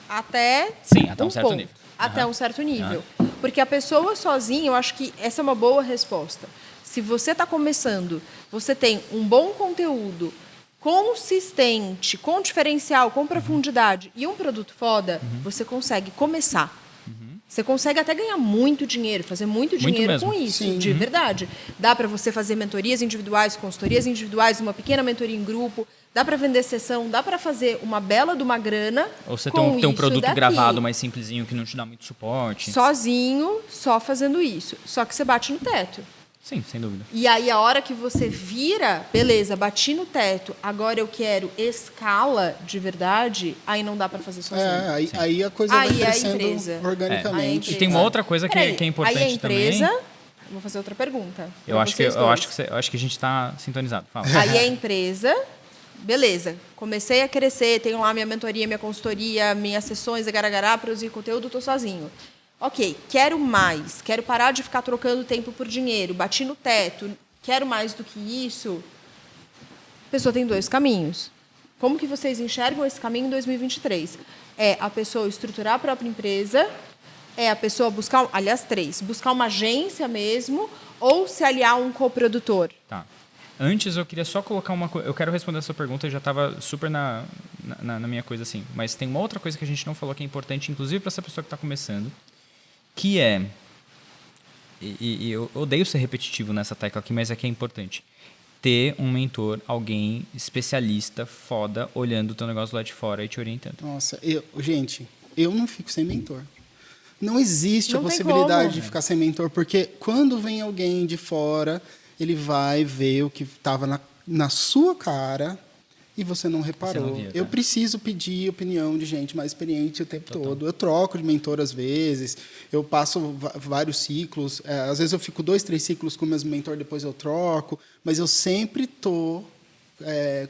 até um certo ponto. nível. Até um certo nível. Porque a pessoa sozinha, eu acho que essa é uma boa resposta. Se você está começando, você tem um bom conteúdo consistente, com diferencial, com profundidade e um produto foda, você consegue começar. Você consegue até ganhar muito dinheiro, fazer muito dinheiro mesmo. com isso, Sim. de verdade. Dá para você fazer mentorias individuais, consultorias individuais, uma pequena mentoria em grupo, dá para vender sessão, dá para fazer uma bela de uma grana. Ou você com tem um isso produto daqui. gravado mais simplesinho que não te dá muito suporte. Sozinho, só fazendo isso. Só que você bate no teto. Sim, sem dúvida. E aí, a hora que você vira, beleza, bati no teto, agora eu quero escala de verdade, aí não dá para fazer sozinho. Aí a coisa vai Aí é a crescendo empresa. organicamente. E tem uma outra coisa que é importante aí a empresa, também. Vou fazer outra pergunta. Eu pra acho vocês que dois. a gente está sintonizado. Fala. Aí a empresa, beleza, comecei a crescer, tenho lá minha mentoria, minha consultoria, minhas sessões, agarará, produzir conteúdo, estou sozinho. Ok, quero mais, quero parar de ficar trocando tempo por dinheiro, bati no teto, quero mais do que isso. A pessoa tem dois caminhos. Como que vocês enxergam esse caminho em 2023? É a pessoa estruturar a própria empresa, é a pessoa buscar, aliás, buscar uma agência mesmo, ou se aliar a um coprodutor? Tá. Antes, eu queria só colocar uma coisa. Eu quero responder essa pergunta, eu já estava super na minha coisa assim. Mas tem uma outra coisa que a gente não falou que é importante, inclusive para essa pessoa que está começando, que é... E eu odeio ser repetitivo nessa tecla aqui, mas é que é importante. Ter um mentor, alguém especialista, foda, olhando o teu negócio lá de fora e te orientando. Nossa, gente, eu não fico sem mentor. Não existe Não a tem possibilidade como. de ficar sem mentor, porque quando vem alguém de fora, ele vai ver o que estava na sua cara e você não reparou. Você não via, eu tá? preciso pedir opinião de gente mais experiente o tempo todo. Eu troco de mentor às vezes, eu passo vários ciclos. Às vezes eu fico 2, 3 ciclos com o mesmo mentor, depois eu troco, mas eu sempre estou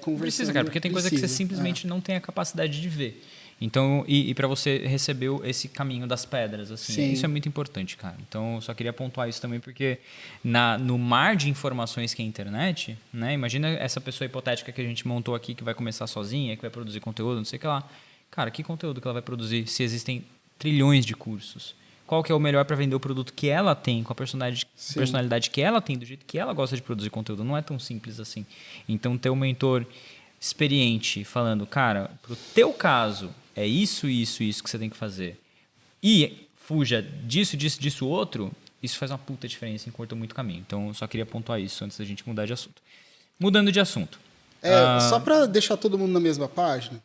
conversando. Precisa, cara, porque tem coisa que você simplesmente não tem a capacidade de ver. Então, e para você receber esse caminho das pedras, assim, Sim. isso é muito importante, cara. Então, eu só queria pontuar isso também, porque no mar de informações que é a internet, né? Imagina essa pessoa hipotética que a gente montou aqui, que vai começar sozinha, que vai produzir conteúdo, não sei o que lá. Cara, que conteúdo que ela vai produzir se existem trilhões de cursos? Qual que é o melhor para vender o produto que ela tem, com a personalidade que ela tem, do jeito que ela gosta de produzir conteúdo? Não é tão simples assim. Então, ter um mentor experiente falando, cara, pro teu caso, é isso que você tem que fazer. E fuja disso, outro, isso faz uma puta diferença e encurta muito caminho. Então, eu só queria pontuar isso antes da gente mudar de assunto. Mudando de assunto. Só para deixar todo mundo na mesma página,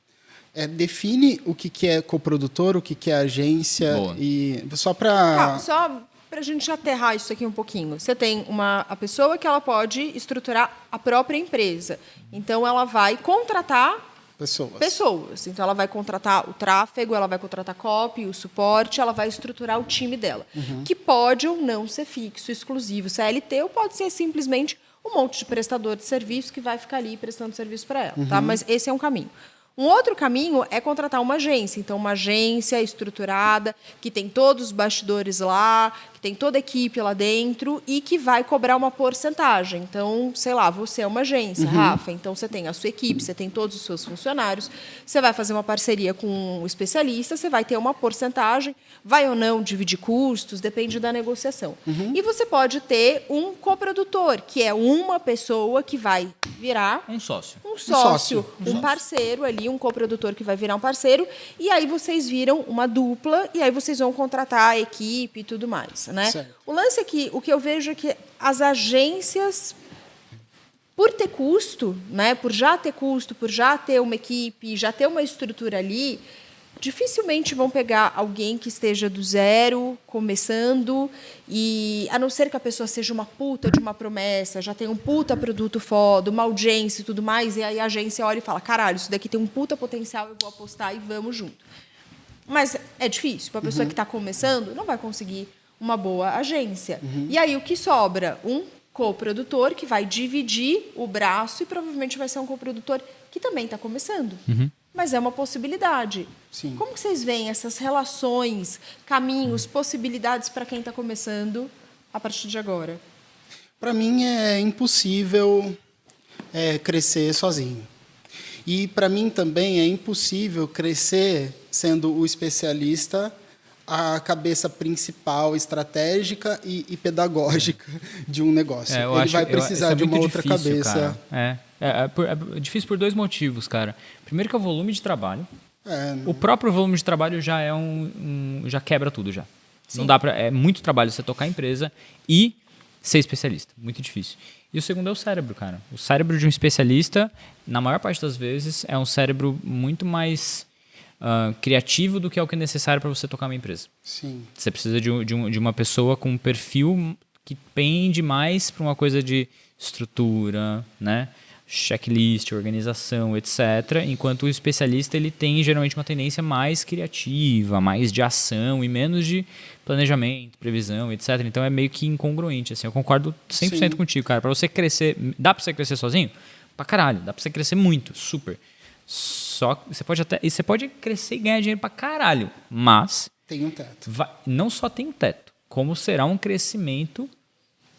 define o que é coprodutor, o que é agência. Boa. E só para... Só para a gente aterrar isso aqui um pouquinho. Você tem a pessoa que ela pode estruturar a própria empresa. Então, ela vai contratar Pessoas. Então, ela vai contratar o tráfego, ela vai contratar copy, o suporte, ela vai estruturar o time dela. Que pode ou não ser fixo, exclusivo, CLT, ou pode ser simplesmente um monte de prestador de serviço que vai ficar ali prestando serviço para ela. Tá? Mas esse é um caminho. Um outro caminho é contratar uma agência. Então, uma agência estruturada, que tem todos os bastidores lá, que tem toda a equipe lá dentro e que vai cobrar uma porcentagem. Então, sei lá, você é uma agência, Rafa, então você tem a sua equipe, você tem todos os seus funcionários, você vai fazer uma parceria com um especialista, você vai ter uma porcentagem, vai ou não dividir custos, depende da negociação. E você pode ter um coprodutor, que é uma pessoa que vai virar Um sócio. um parceiro ali, um coprodutor que vai virar um parceiro, e aí vocês viram uma dupla, e aí vocês vão contratar a equipe e tudo mais, né? Certo. O lance é que, o que eu vejo é que as agências, por ter custo, né, por já ter uma equipe, já ter uma estrutura ali, dificilmente vão pegar alguém que esteja do zero, começando, e a não ser que a pessoa seja uma puta de uma promessa, já tem um puta produto foda, uma audiência e tudo mais, e aí a agência olha e fala, caralho, isso daqui tem um puta potencial, eu vou apostar e vamos junto. Mas é difícil, para a pessoa que está começando, não vai conseguir uma boa agência. E aí o que sobra? Um coprodutor que vai dividir o braço e provavelmente vai ser um coprodutor que também está começando. Mas é uma possibilidade. Sim. Como que vocês veem essas relações, caminhos, possibilidades para quem está começando a partir de agora? Para mim é impossível crescer sozinho. E para mim também é impossível crescer sendo o especialista, a cabeça principal, estratégica e pedagógica de um negócio. Ele vai precisar de uma outra cabeça. É difícil por dois motivos, cara. Primeiro que é o volume de trabalho. O próprio volume de trabalho já é já quebra tudo já. Sim. Não dá para, é muito trabalho você tocar a empresa e ser especialista, muito difícil. E o segundo é o cérebro, cara. O cérebro de um especialista, na maior parte das vezes, é um cérebro muito mais criativo do que é o que é necessário para você tocar uma empresa. Sim. Você precisa de uma pessoa com um perfil que pende mais para uma coisa de estrutura, né? Checklist, organização, etc. Enquanto o especialista ele tem geralmente uma tendência mais criativa, mais de ação e menos de planejamento, previsão, etc. Então é meio que incongruente. Assim, eu concordo 100% Sim. contigo, cara. Para você crescer, dá para você crescer sozinho? Pra caralho, dá para você crescer muito, super. Só que você pode crescer e ganhar dinheiro pra caralho, mas Tem um teto. não só tem um teto, como será um crescimento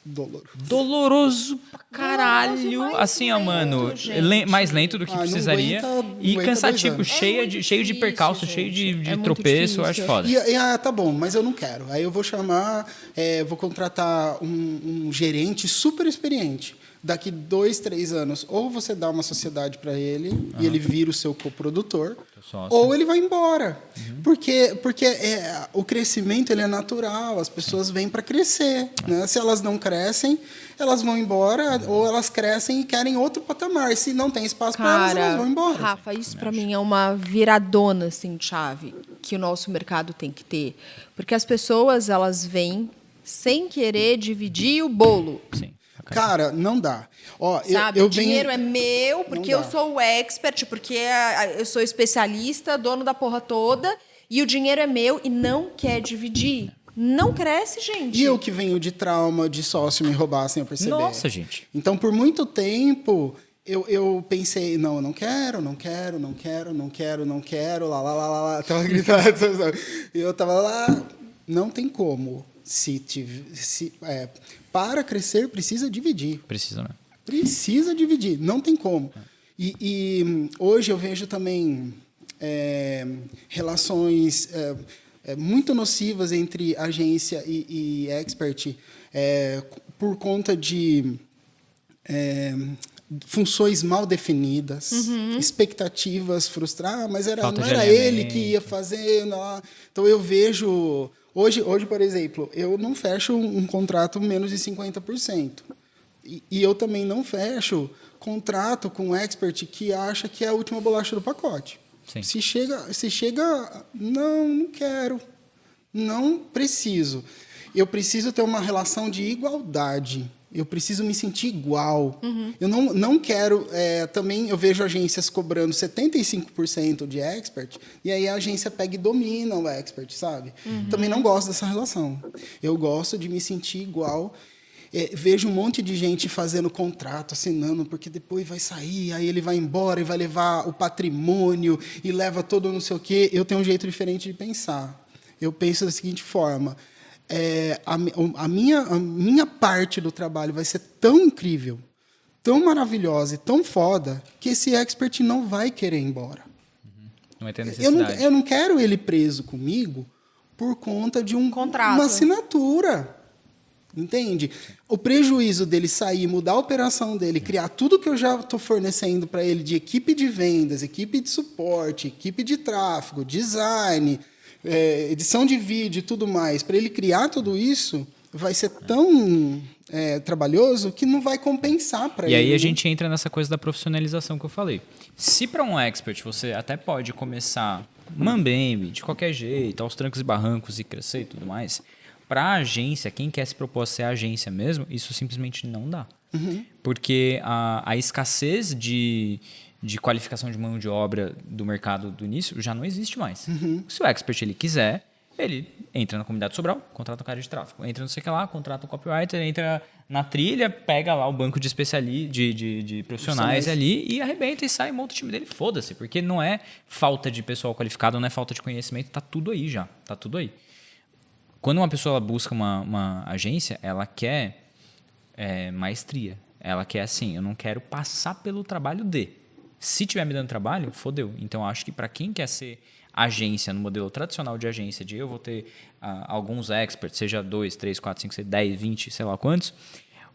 Doloroso. pra caralho. Mais assim, ó, mano, lento, gente. mais lento do que Não precisaria aguenta e 2 cansativo, anos. cheio de difícil, percalço, cheio gente. de É muito tropeço, eu acho difícil. foda. Tá bom, mas eu não quero. Aí eu vou chamar, vou contratar um gerente super experiente. Daqui 2, 3 anos, ou você dá uma sociedade para ele e ele vira o seu coprodutor, Sócio. ou ele vai embora. Porque o crescimento ele é natural, as pessoas vêm para crescer. Né? Se elas não crescem, elas vão embora, ou elas crescem e querem outro patamar. Se não tem espaço para elas vão embora. Rafa, isso para mim é uma viradona assim, de chave que o nosso mercado tem que ter. Porque as pessoas, elas vêm sem querer dividir o bolo. Sim. Cara, não dá. Ó, Sabe? eu o dinheiro é meu, porque Não eu dá. sou o expert, porque eu sou especialista, dono da porra toda, e o dinheiro é meu e não quer dividir. Não cresce, gente. E eu que venho de trauma de sócio me roubar sem eu perceber. Nossa, gente. Então, por muito tempo, eu pensei, não, eu não quero, lá. Tava gritando. E eu tava lá, não tem como. Para crescer, precisa dividir. Precisa, né? Precisa dividir, não tem como. E hoje eu vejo também relações muito nocivas entre agência e expert por conta de funções mal definidas, expectativas frustradas, mas Falta não de era ele alinhamento. que ia fazer. Não. Então eu vejo... Hoje, por exemplo, eu não fecho um contrato menos de 50%. E eu também não fecho contrato com um expert que acha que é a última bolacha do pacote. Sim. Se chega, não quero, não preciso. Eu preciso ter uma relação de igualdade. Eu preciso me sentir igual. Eu não quero... também eu vejo agências cobrando 75% de expert, e aí a agência pega e domina o expert, sabe? Também não gosto dessa relação. Eu gosto de me sentir igual. Vejo um monte de gente fazendo contrato, assinando, porque depois vai sair, aí ele vai embora e vai levar o patrimônio e leva todo não sei o quê. Eu tenho um jeito diferente de pensar. Eu penso da seguinte forma... a minha parte do trabalho vai ser tão incrível, tão maravilhosa e tão foda, que esse expert não vai querer ir embora. Não vai ter necessidade. Eu não quero ele preso comigo por conta de Contrato. uma assinatura. Entende? O prejuízo dele sair, mudar a operação dele, criar tudo que eu já estou fornecendo para ele de equipe de vendas, equipe de suporte, equipe de tráfego, design, edição de vídeo e tudo mais, para ele criar tudo isso, vai ser tão trabalhoso que não vai compensar para ele. E aí a gente entra nessa coisa da profissionalização que eu falei. Se para um expert você até pode começar mambembe, de qualquer jeito, aos trancos e barrancos e crescer e tudo mais, para a agência, quem quer se propor a ser a agência mesmo, isso simplesmente não dá. Porque a escassez de qualificação de mão de obra do mercado do início já não existe mais. Se o expert ele quiser, ele entra na comunidade Sobral, contrata um cara de tráfego. Entra não sei o que lá, contrata um copywriter, entra na trilha, pega lá o banco de de profissionais ali e arrebenta e sai, monta o time dele. Foda-se, porque não é falta de pessoal qualificado, não é falta de conhecimento, tá tudo aí já. Tá tudo aí. Quando uma pessoa busca uma agência, ela quer maestria. Ela quer assim, eu não quero passar pelo trabalho de. Se tiver me dando trabalho, fodeu. Então, acho que para quem quer ser agência, no modelo tradicional de agência, de eu vou ter alguns experts, seja 2, 3, 4, 5, 6, 10, 20, sei lá quantos,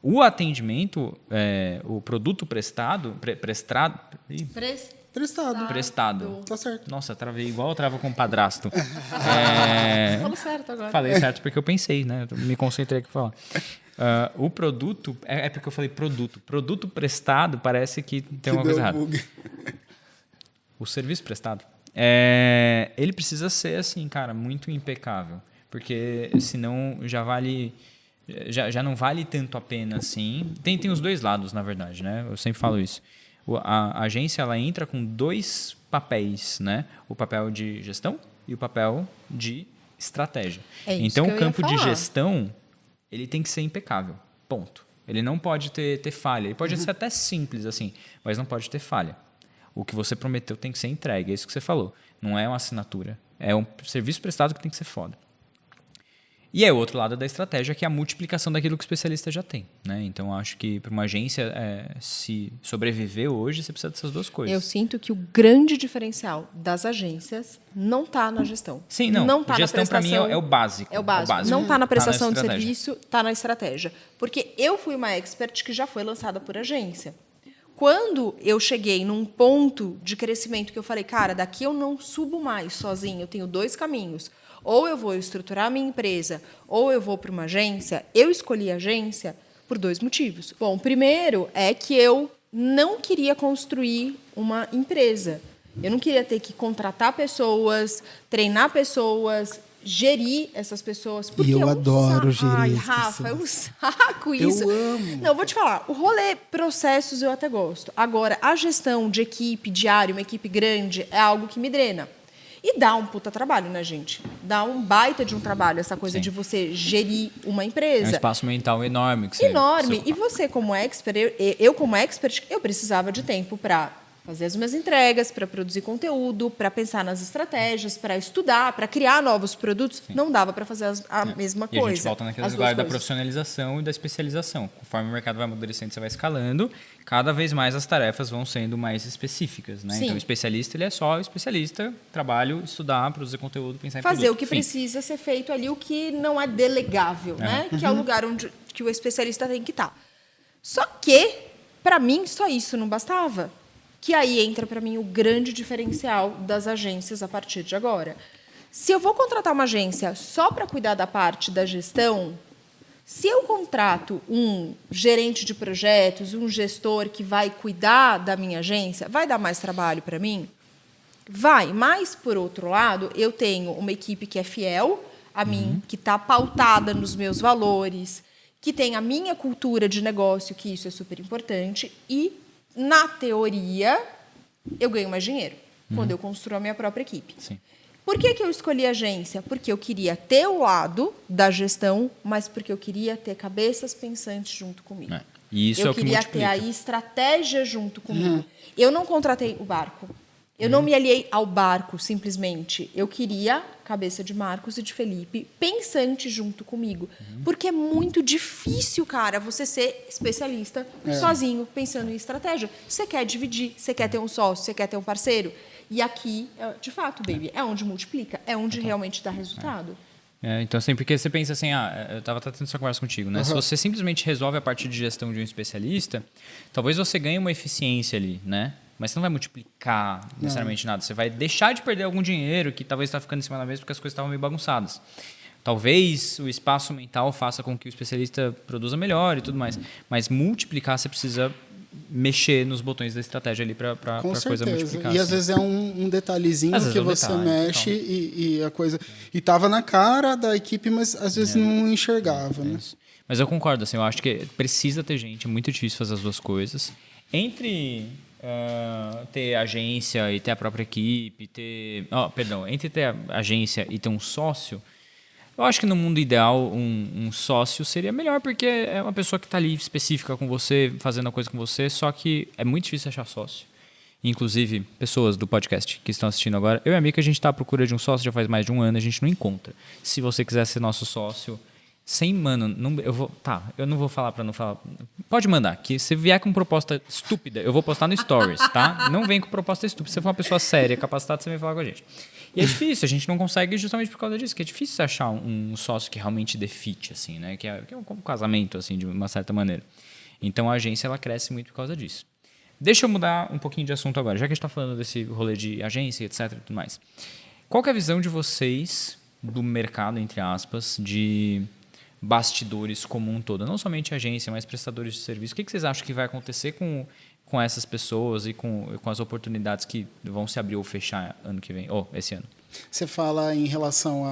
o atendimento, o produto prestado... Prestado. Tá certo. Nossa, travei igual eu travo com padrasto. Você falou certo agora. Falei certo porque eu pensei, né? Me concentrei aqui para falar. O produto... É porque eu falei produto. Produto prestado parece que tem uma coisa errada. O serviço prestado. Ele precisa ser, assim, cara, muito impecável. Porque senão já vale... Já não vale tanto a pena, assim. Tem os dois lados, na verdade, né? Eu sempre falo isso. A agência ela entra com 2 papéis, né? O papel de gestão e o papel de estratégia. Então, o campo de gestão ele tem que ser impecável. Ponto. Ele não pode ter falha. Ele pode ser até simples, assim, mas não pode ter falha. O que você prometeu tem que ser entregue. É isso que você falou. Não é uma assinatura. É um serviço prestado que tem que ser foda. E é o outro lado da estratégia, que é a multiplicação daquilo que o especialista já tem, né? Então, acho que para uma agência se sobreviver hoje, você precisa dessas 2 coisas. Eu sinto que o grande diferencial das agências não está na gestão. Sim, não tá gestão para mim é o básico. É o básico. Não está na prestação de estratégia. serviço, está na estratégia. Porque eu fui uma expert que já foi lançada por agência. Quando eu cheguei num ponto de crescimento que eu falei, cara, daqui eu não subo mais sozinho, eu tenho 2 caminhos. Ou eu vou estruturar a minha empresa, ou eu vou para uma agência. Eu escolhi a agência por 2 motivos. Bom, o primeiro é que eu não queria construir uma empresa. Eu não queria ter que contratar pessoas, treinar pessoas, gerir essas pessoas. Porque E eu adoro gerir Ai, as Rafa, pessoas. é um saco isso. Eu amo. Não, eu vou te falar. O rolê, processos, eu até gosto. Agora, a gestão de equipe diária, uma equipe grande, é algo que me drena. E dá um puta trabalho, né, gente? Dá um baita de um trabalho, essa coisa de você gerir uma empresa. É um espaço mental enorme. Enorme. E você, como expert, eu como expert, eu precisava de tempo para fazer as minhas entregas, para produzir conteúdo, para pensar nas estratégias, para estudar, para criar novos produtos. Sim. Não dava para fazer a mesma coisa. E a gente volta naquele lugar da profissionalização e da especialização. Conforme o mercado vai amadurecendo, você vai escalando, cada vez mais as tarefas vão sendo mais específicas, né? Então, o especialista, ele é só o especialista, trabalho, estudar, produzir conteúdo, pensar em produto. Fazer o que precisa ser feito ali, o que não é delegável, né? Que é o lugar onde que o especialista tem que estar. Só que, para mim, só isso não bastava. Que aí entra, para mim, o grande diferencial das agências a partir de agora. Se eu vou contratar uma agência só para cuidar da parte da gestão, se eu contrato um gerente de projetos, um gestor que vai cuidar da minha agência, vai dar mais trabalho para mim? Vai, mas, por outro lado, eu tenho uma equipe que é fiel a mim, que está pautada nos meus valores, que tem a minha cultura de negócio, que isso é super importante, e, na teoria, eu ganho mais dinheiro quando eu construo a minha própria equipe. Sim. Por que eu escolhi agência? Porque eu queria ter o lado da gestão, mas porque eu queria ter cabeças pensantes junto comigo. E isso eu é o que queria multiplica. ter aí estratégia junto comigo. Eu não contratei o barco. Eu não me aliei ao barco, simplesmente. Eu queria cabeça de Marcos e de Felipe pensante junto comigo. Porque é muito difícil, cara, você ser especialista sozinho, pensando em estratégia. Você quer dividir, você quer ter um sócio, você quer ter um parceiro. E aqui, de fato, baby, é onde multiplica, é onde realmente dá resultado. Então, assim, porque você pensa assim, eu estava tendo essa conversa contigo, né? Se você simplesmente resolve a parte de gestão de um especialista, talvez você ganhe uma eficiência ali, né? Mas você não vai multiplicar necessariamente nada. Você vai deixar de perder algum dinheiro que talvez está ficando em cima da mesa porque as coisas estavam meio bagunçadas. Talvez o espaço mental faça com que o especialista produza melhor e tudo mais. Mas multiplicar, você precisa mexer nos botões da estratégia ali para a coisa multiplicar. E às vezes é um detalhezinho Às vezes que é um você detalhe, mexe e a coisa... E tava na cara da equipe, mas às vezes não enxergava, né? Mas eu concordo, assim, eu acho que precisa ter gente, é muito difícil fazer as duas coisas. Entre ter agência e ter a própria equipe, entre ter a agência e ter um sócio, eu acho que no mundo ideal um sócio seria melhor, porque é uma pessoa que está ali específica com você, fazendo a coisa com você, só que é muito difícil achar sócio. Inclusive, pessoas do podcast que estão assistindo agora, eu e a Mica, a gente está à procura de um sócio já faz mais de um ano, a gente não encontra. Se você quiser ser nosso sócio, eu não vou falar para não falar. Pode mandar, que se vier com proposta estúpida, eu vou postar no Stories, tá? Não vem com proposta estúpida. Se você for uma pessoa séria, capacitada, você vem falar com a gente. E é difícil, a gente não consegue justamente por causa disso, que é difícil você achar um sócio que realmente dê fit, assim, né? Que é um casamento, assim, de uma certa maneira. Então a agência, ela cresce muito por causa disso. Deixa eu mudar um pouquinho de assunto agora, já que a gente está falando desse rolê de agência, etc. e tudo mais. Qual que é a visão de vocês do mercado, entre aspas, de bastidores como um todo? Não somente agência, mas prestadores de serviço. O que vocês acham que vai acontecer com essas pessoas e com as oportunidades que vão se abrir ou fechar ano que vem, esse ano? Você fala em relação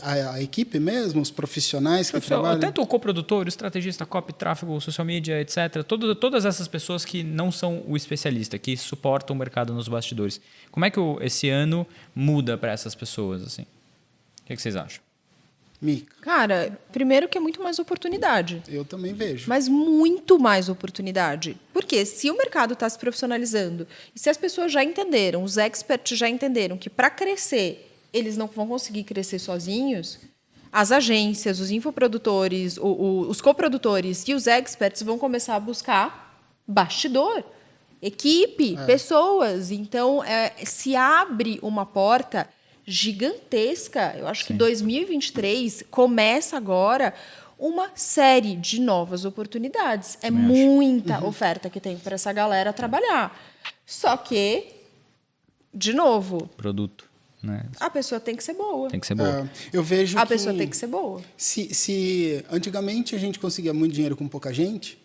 à equipe mesmo, os profissionais que trabalham? Tanto o coprodutor, o estrategista, copy, tráfego, social media, etc. Todas essas pessoas que não são o especialista, que suportam o mercado nos bastidores. Como é que esse ano muda para essas pessoas? Assim? O que vocês acham? Mica. Cara, primeiro que é muito mais oportunidade. Eu também vejo. Mas muito mais oportunidade. Porque se o mercado está se profissionalizando e se as pessoas já entenderam, os experts já entenderam que para crescer eles não vão conseguir crescer sozinhos, as agências, os infoprodutores, os coprodutores e os experts vão começar a buscar bastidor, equipe, pessoas. Então, se abre uma porta gigantesca. Eu acho que 2023 começa agora uma série de novas oportunidades. É muita oferta que tem para essa galera trabalhar. Só que, de novo, produto, né? A pessoa tem que ser boa. Tem que ser boa. Eu vejo a pessoa tem que ser boa. Se antigamente a gente conseguia muito dinheiro com pouca gente,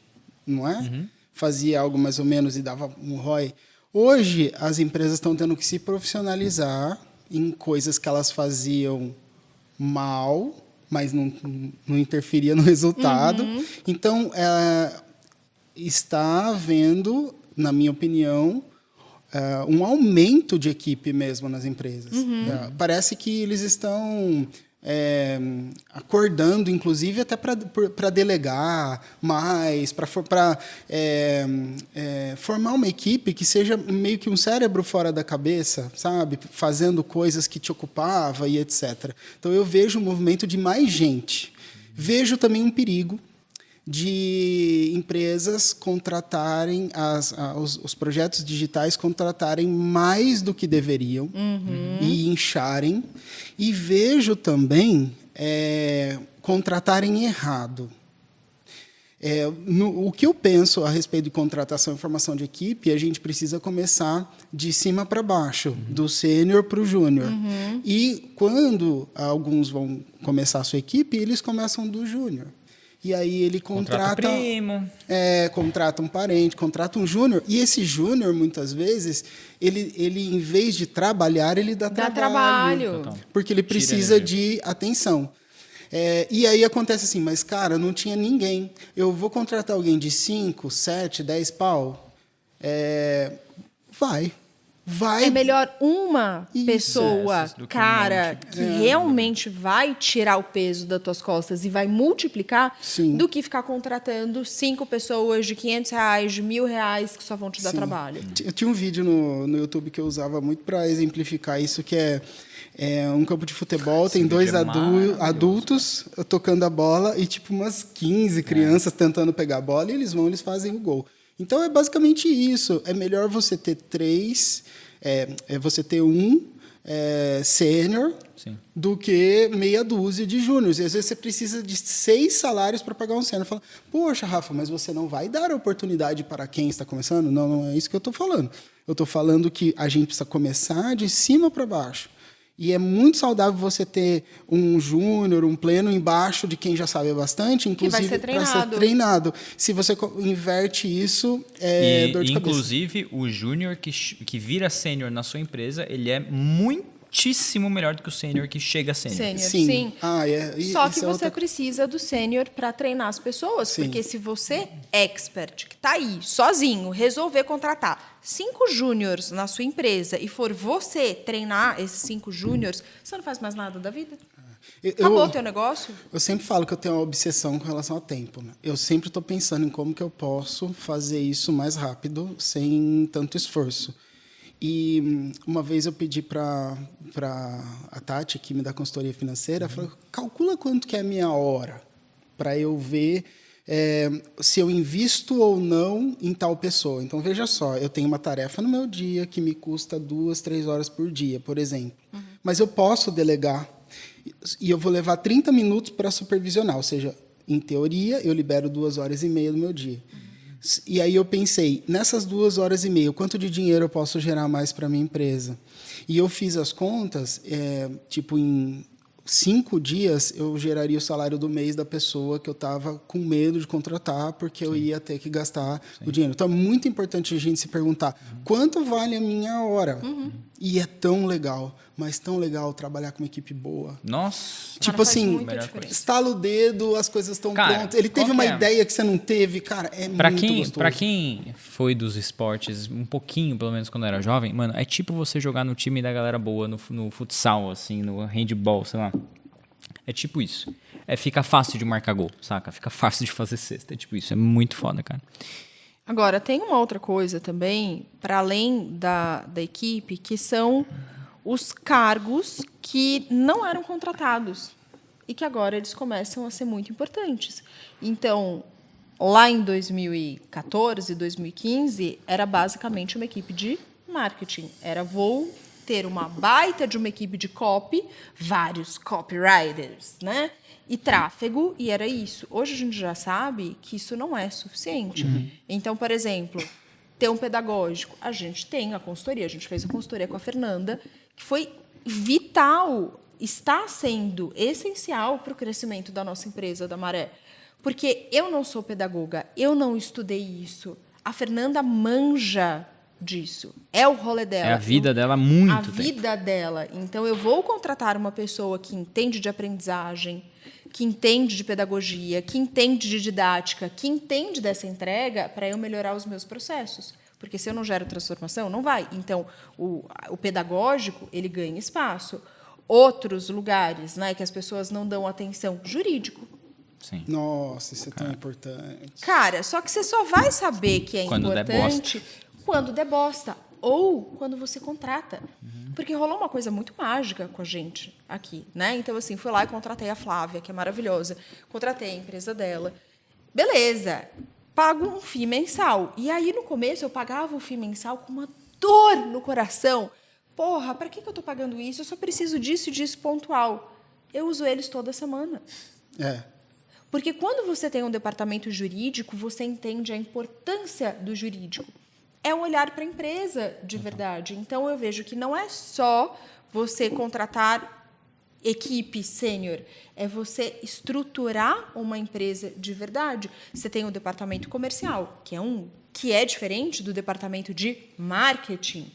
não é? Fazia algo mais ou menos e dava um ROI. Hoje, as empresas estão tendo que se profissionalizar em coisas que elas faziam mal, mas não interferia no resultado. Então, está havendo, na minha opinião, um aumento de equipe mesmo nas empresas. Parece que eles estão acordando, inclusive, até para delegar mais, para formar uma equipe que seja meio que um cérebro fora da cabeça, sabe? Fazendo coisas que te ocupava e etc. Então, eu vejo um movimento de mais gente. Vejo também um perigo de empresas contratarem os projetos digitais contratarem mais do que deveriam e incharem. E vejo também contratarem errado. O que eu penso a respeito de contratação e formação de equipe, a gente precisa começar de cima para baixo, do sênior para o júnior. E quando alguns vão começar a sua equipe, eles começam do júnior. E aí ele contrata primo. Contrata um parente, contrata um júnior. E esse júnior, muitas vezes, ele em vez de trabalhar, ele dá trabalho. Total. Porque ele precisa de atenção. E aí acontece assim, mas, cara, não tinha ninguém. Eu vou contratar alguém de 5, 7, 10 pau? Vai. É melhor uma Isso. pessoa, Do que um cara, monte. que realmente vai tirar o peso das tuas costas e vai multiplicar, Sim. do que ficar contratando 5 pessoas de R$500, de R$1.000, que só vão te dar Sim. trabalho. Eu tinha um vídeo no YouTube que eu usava muito para exemplificar isso, que é um campo de futebol, tem vídeo 2 é maravilhoso, adultos tocando a bola e tipo umas 15 crianças tentando pegar a bola e eles fazem o gol. Então é basicamente isso. É melhor você ter 3, você ter um sênior do que meia dúzia de júniores. E às vezes você precisa de 6 salários para pagar um sênior. Fala, poxa, Rafa, mas você não vai dar oportunidade para quem está começando? Não, não é isso que eu estou falando. Eu estou falando que a gente precisa começar de cima para baixo. E é muito saudável você ter um júnior, um pleno embaixo de quem já sabe bastante, inclusive para ser treinado. Se você inverte isso, dor de cabeça. Inclusive, o júnior que vira sênior na sua empresa, ele é muitíssimo melhor do que o sênior que chega a sênior. Sim. Só que isso você precisa do sênior para treinar as pessoas. Sim. Porque se você, expert, que está aí, sozinho, resolver contratar 5 júniors na sua empresa e for você treinar esses 5 júniors, você não faz mais nada da vida? Acabou o teu negócio? Eu sempre falo que eu tenho uma obsessão com relação ao tempo. Né? Eu sempre estou pensando em como que eu posso fazer isso mais rápido, sem tanto esforço. E uma vez eu pedi para a Tati, que me dá consultoria financeira, falou, calcula quanto que é a minha hora, para eu ver se eu invisto ou não em tal pessoa. Então, veja só, eu tenho uma tarefa no meu dia que me custa 2, 3 horas por dia, por exemplo. Mas eu posso delegar e eu vou levar 30 minutos para supervisionar, ou seja, em teoria, eu libero 2 horas e meia do meu dia. E aí eu pensei, nessas 2 horas e meia, quanto de dinheiro eu posso gerar mais para a minha empresa? E eu fiz as contas, em 5 dias eu geraria o salário do mês da pessoa que eu estava com medo de contratar, porque eu ia ter que gastar o dinheiro. Então é muito importante a gente se perguntar, quanto vale a minha hora? E é tão legal, mas tão legal trabalhar com uma equipe boa. Nossa. Tipo assim, estala o dedo, as coisas estão prontas. Ele teve uma ideia que você não teve, cara, muito gostoso. Pra quem foi dos esportes, um pouquinho, pelo menos quando era jovem, mano, é tipo você jogar no time da galera boa, no futsal, assim, no handball, sei lá. É tipo isso. Fica fácil de marcar gol, saca? Fica fácil de fazer cesta. É tipo isso. É muito foda, cara. Agora, tem uma outra coisa também, para além da equipe, que são os cargos que não eram contratados e que agora eles começam a ser muito importantes. Então, lá em 2014, 2015, era basicamente uma equipe de marketing. Vou ter uma baita de uma equipe de copy, vários copywriters, né? E tráfego, e era isso. Hoje a gente já sabe que isso não é suficiente. Então, por exemplo, ter um pedagógico. A gente tem a consultoria, a gente fez a consultoria com a Fernanda, que foi vital, está sendo essencial para o crescimento da nossa empresa, da Maré. Porque eu não sou pedagoga, eu não estudei isso. A Fernanda manja disso. É o rolê dela. É a vida dela há muito tempo. A vida dela. Então, eu vou contratar uma pessoa que entende de aprendizagem, que entende de pedagogia, que entende de didática, que entende dessa entrega para eu melhorar os meus processos. Porque se eu não gero transformação, não vai. Então, o pedagógico, ele ganha espaço. Outros lugares, né, que as pessoas não dão atenção, jurídico. Sim. Nossa, isso é tão importante. Cara, só que você só vai saber que é importante quando debosta ou quando você contrata. Porque rolou uma coisa muito mágica com a gente aqui, né? Então, assim, fui lá e contratei a Flávia, que é maravilhosa. Contratei a empresa dela. Beleza. Pago um FII mensal. E aí, no começo, eu pagava o FII mensal com uma dor no coração. Porra, para que eu estou pagando isso? Eu só preciso disso e disso pontual. Eu uso eles toda semana. Porque quando você tem um departamento jurídico, você entende a importância do jurídico. É um olhar para a empresa, de verdade. Então, eu vejo que não é só você contratar equipe sênior, é você estruturar uma empresa de verdade. Você tem o departamento comercial, que é diferente do departamento de marketing.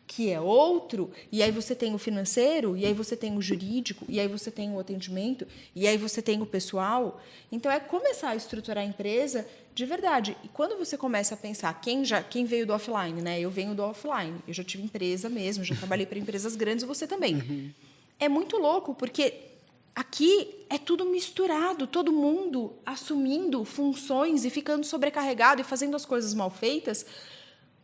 que é outro, e aí você tem o financeiro, e aí você tem o jurídico, e aí você tem o atendimento, e aí você tem o pessoal. Então, é começar a estruturar a empresa de verdade. E quando você começa a pensar, quem veio do offline, né? Eu venho do offline, eu já tive empresa mesmo, já trabalhei para empresas grandes, você também. É muito louco, porque aqui é tudo misturado, todo mundo assumindo funções e ficando sobrecarregado e fazendo as coisas mal feitas,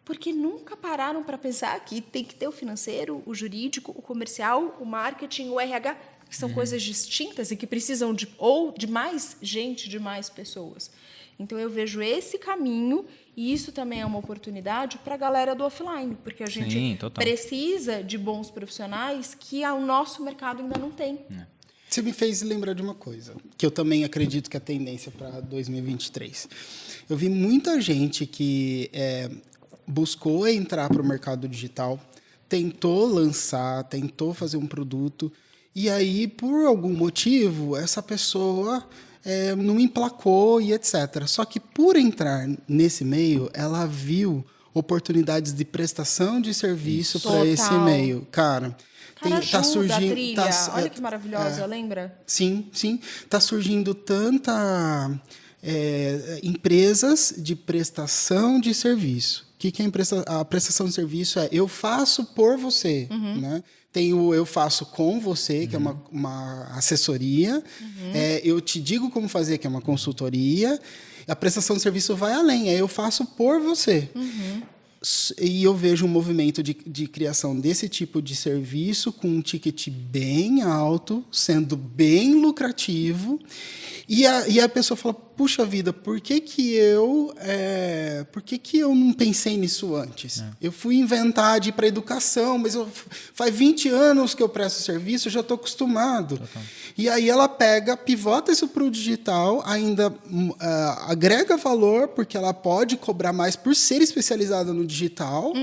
porque nunca pararam para pensar que tem que ter o financeiro, o jurídico, o comercial, o marketing, o RH, que são coisas distintas e que precisam de mais gente, de mais pessoas. Então, eu vejo esse caminho, e isso também é uma oportunidade para a galera do offline, porque a gente precisa de bons profissionais que o nosso mercado ainda não tem. Você me fez lembrar de uma coisa, que eu também acredito que é a tendência para 2023. Eu vi muita gente que buscou entrar para o mercado digital, tentou lançar, tentou fazer um produto, e aí, por algum motivo, essa pessoa não emplacou e etc. Só que, por entrar nesse meio, ela viu oportunidades de prestação de serviço para esse meio. Cara, tá surgindo... Trilha. Olha que maravilhosa, lembra? Sim. Tá surgindo tanta... empresas de prestação de serviço. O que é a prestação de serviço? Eu faço por você, né? Tem o eu faço com você, que é uma assessoria. Eu te digo como fazer, que é uma consultoria. A prestação de serviço vai além, eu faço por você. E eu vejo um movimento de criação desse tipo de serviço com um ticket bem alto, sendo bem lucrativo. E a pessoa fala, puxa vida, por que eu não pensei nisso antes? Eu fui inventar de ir para a educação, mas faz 20 anos que eu presto serviço, eu já estou acostumado. E aí ela pivota isso para o digital, ainda agrega valor, porque ela pode cobrar mais por ser especializada no digital,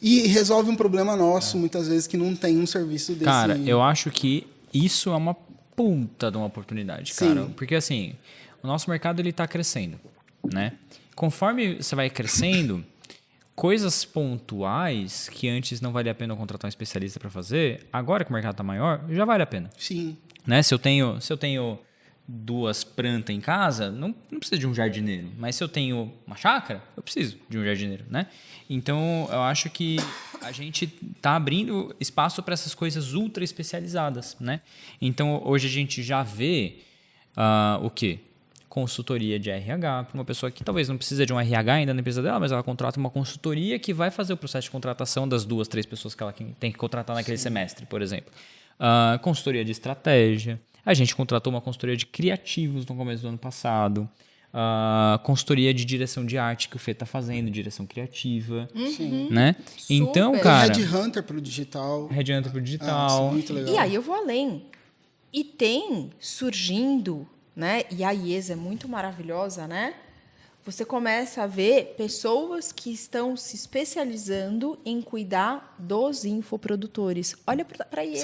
e resolve um problema nosso, muitas vezes, que não tem um serviço desse. Cara, eu acho que isso é uma puta de uma oportunidade, cara. Porque, assim, o nosso mercado ele tá crescendo, né? Conforme você vai crescendo, coisas pontuais que antes não valia a pena contratar um especialista para fazer, agora que o mercado tá maior, já vale a pena. Sim. Né? Se eu tenho 2 plantas em casa, não precisa de um jardineiro. Mas se eu tenho uma chácara, eu preciso de um jardineiro, né? Então, eu acho que a gente está abrindo espaço para essas coisas ultra especializadas, né? Então, hoje a gente já vê o quê? Consultoria de RH para uma pessoa que talvez não precisa de um RH ainda na empresa dela, mas ela contrata uma consultoria que vai fazer o processo de contratação das 2, 3 pessoas que ela tem que contratar naquele semestre, por exemplo. Consultoria de estratégia. A gente contratou uma consultoria de criativos no começo do ano passado. Consultoria de direção de arte que o Fê está fazendo, direção criativa. Né? Então, cara... Headhunter para o digital. Headhunter para o digital. Muito legal. E aí eu vou além. E tem surgindo, né? E a IES é muito maravilhosa, né? Você começa a ver pessoas que estão se especializando em cuidar dos infoprodutores. Olha para IES.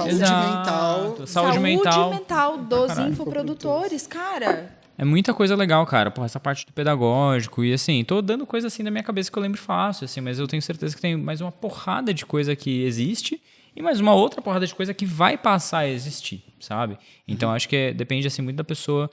Saúde mental dos infoprodutores, cara. É muita coisa legal, cara. Porra, essa parte do pedagógico e assim, tô dando coisa assim na minha cabeça que eu lembro fácil, assim, mas eu tenho certeza que tem mais uma porrada de coisa que existe e mais uma outra porrada de coisa que vai passar a existir, sabe? Então, acho que depende assim muito da pessoa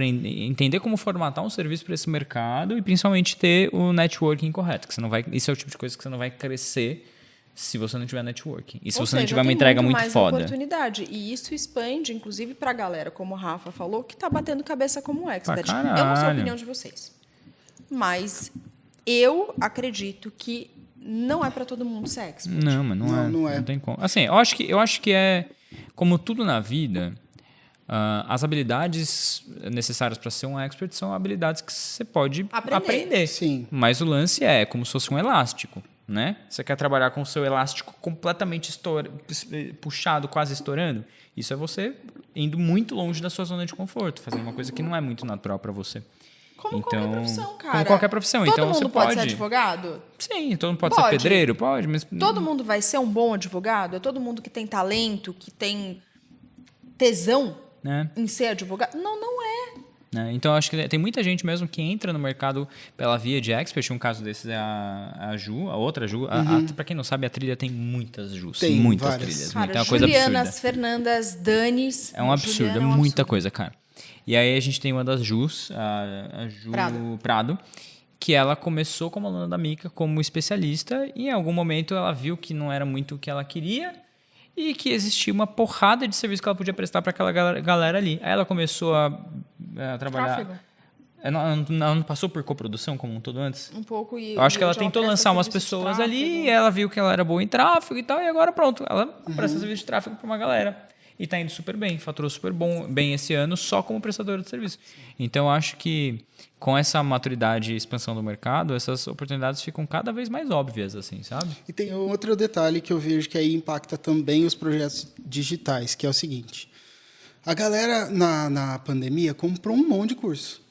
entender como formatar um serviço para esse mercado e principalmente ter o networking correto, que você não vai, isso é o tipo de coisa que você não vai crescer se você não tiver networking. E se você não tiver uma entrega muito foda. Oportunidade. E isso expande, inclusive, para a galera, como o Rafa falou, que está batendo cabeça como expert. Eu não sei a opinião de vocês. Mas eu acredito que não é para todo mundo ser expert. Não, mas não é. Não tem como. Assim, eu acho que é como tudo na vida. As habilidades necessárias para ser um expert são habilidades que você pode aprender. Sim. Mas o lance é como se fosse um elástico, né? Você quer trabalhar com o seu elástico completamente puxado, quase estourando? Isso é você indo muito longe da sua zona de conforto, fazendo uma coisa que não é muito natural para você. Como qualquer profissão, cara. Como qualquer profissão. Todo então, mundo você pode ser advogado? Sim, todo mundo pode ser pedreiro? Pode, mas... Todo mundo vai ser um bom advogado? É todo mundo que tem talento, que tem tesão em ser advogado? Não, não é. né? Então, acho que tem muita gente mesmo que entra no mercado pela via de expert. Um caso desses é a Ju, a outra Ju. Para quem não sabe, a trilha tem muitas Jus. Tem muitas várias. trilhas. Cara, Então é uma coisa Julianas, absurda. Fernandas, Danis. É um absurdo, Juliana é um muita absurdo. coisa, cara. E aí a gente tem uma das Jus, a Ju Prado. Prado, que ela começou como aluna da Mica, como especialista, e em algum momento ela viu que não era muito o que ela queria e que existia uma porrada de serviço que ela podia prestar para aquela galera ali. Aí ela começou a trabalhar... Tráfego. Ela não passou por coprodução como um todo antes? Um pouco. E Eu acho que ela já tentou presta lançar umas serviço de pessoas tráfego. ali, e ela viu que ela era boa em tráfego e tal, e agora pronto, ela presta serviço de tráfego para uma galera. E tá indo super bem, faturou super bem esse ano só como prestadora de serviço. Então, eu acho que com essa maturidade e expansão do mercado, essas oportunidades ficam cada vez mais óbvias, assim, sabe? E tem outro detalhe que eu vejo que aí impacta também os projetos digitais, que é o seguinte. A galera, na pandemia, comprou um monte de curso.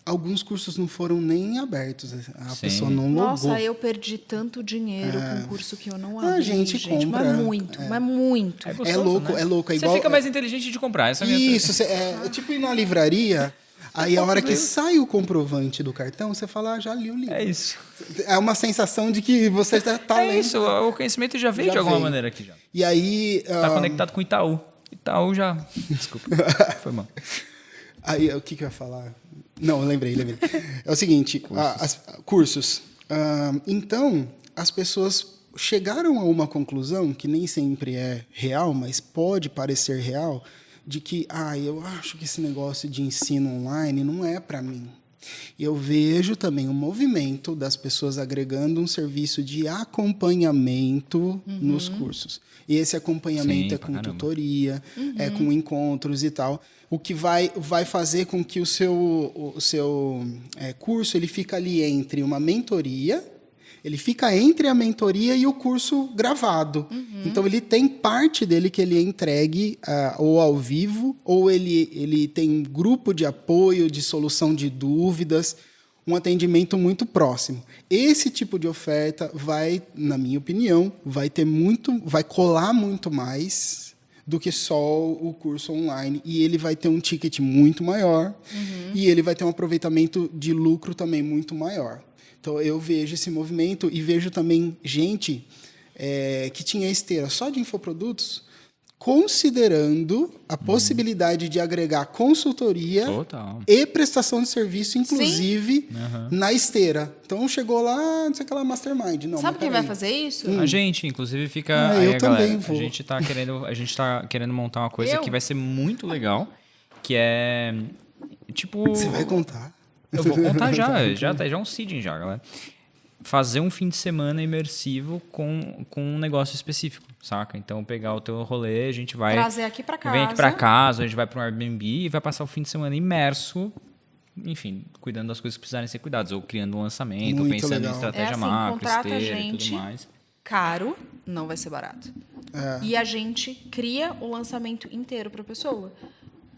Alguns cursos não foram nem abertos. A Sim. pessoa não logou. Nossa, eu perdi tanto dinheiro com um curso que eu não abri, A gente compra, Mas muito, mas muito. É É gostoso, louco, né? é louco. É Você igual, fica mais inteligente de comprar. Essa é a minha Isso, é tipo ir na livraria, aí a hora que sai o comprovante do cartão, você fala, já li o livro. É isso. É uma sensação de que você está É lendo. isso, o conhecimento já veio Já de alguma veio. maneira aqui já. E aí... Tá conectado com o Itaú. Itaú já... Desculpa, foi mal. Aí, o que eu ia falar? Não, eu lembrei. É o seguinte, cursos. Então, as pessoas chegaram a uma conclusão, que nem sempre é real, mas pode parecer real, de que, eu acho que esse negócio de ensino online não é para mim. Eu vejo também um movimento das pessoas agregando um serviço de acompanhamento nos cursos. E esse acompanhamento Sim, é pra com caramba. tutoria, é com encontros e tal. O que vai fazer com que o seu curso ele fica ali entre uma mentoria, ele fica entre a mentoria e o curso gravado. Então, ele tem parte dele que ele é entregue ou ao vivo, ou ele tem um grupo de apoio, de solução de dúvidas, um atendimento muito próximo. Esse tipo de oferta vai, na minha opinião, vai colar muito mais do que só o curso online. E ele vai ter um ticket muito maior e ele vai ter um aproveitamento de lucro também muito maior. Então, eu vejo esse movimento e vejo também gente que tinha esteira só de infoprodutos, considerando a possibilidade de agregar consultoria Total. e prestação de serviço, inclusive, na esteira. Então, chegou lá, não sei o que lá, Mastermind. Não, Sabe mas quem vai peraí. fazer isso? A gente, inclusive, fica... Ah, aí, eu também galera, vou. A gente tá querendo montar uma coisa Eu? que vai ser muito legal, que é... Tipo... Você vai contar? Eu vou contar já é um seeding já, galera. Fazer um fim de semana imersivo com um negócio específico, saca? Então, pegar o teu rolê, a gente vai... Trazer aqui pra casa. Vem aqui pra casa, a gente vai para um Airbnb e vai passar o fim de semana imerso, enfim, cuidando das coisas que precisarem ser cuidadas, ou criando um lançamento, ou Muito pensando legal. em estratégia É assim, macro, contrata esteira e gente. tudo mais. Caro, não vai ser barato. E a gente cria o lançamento inteiro para a pessoa.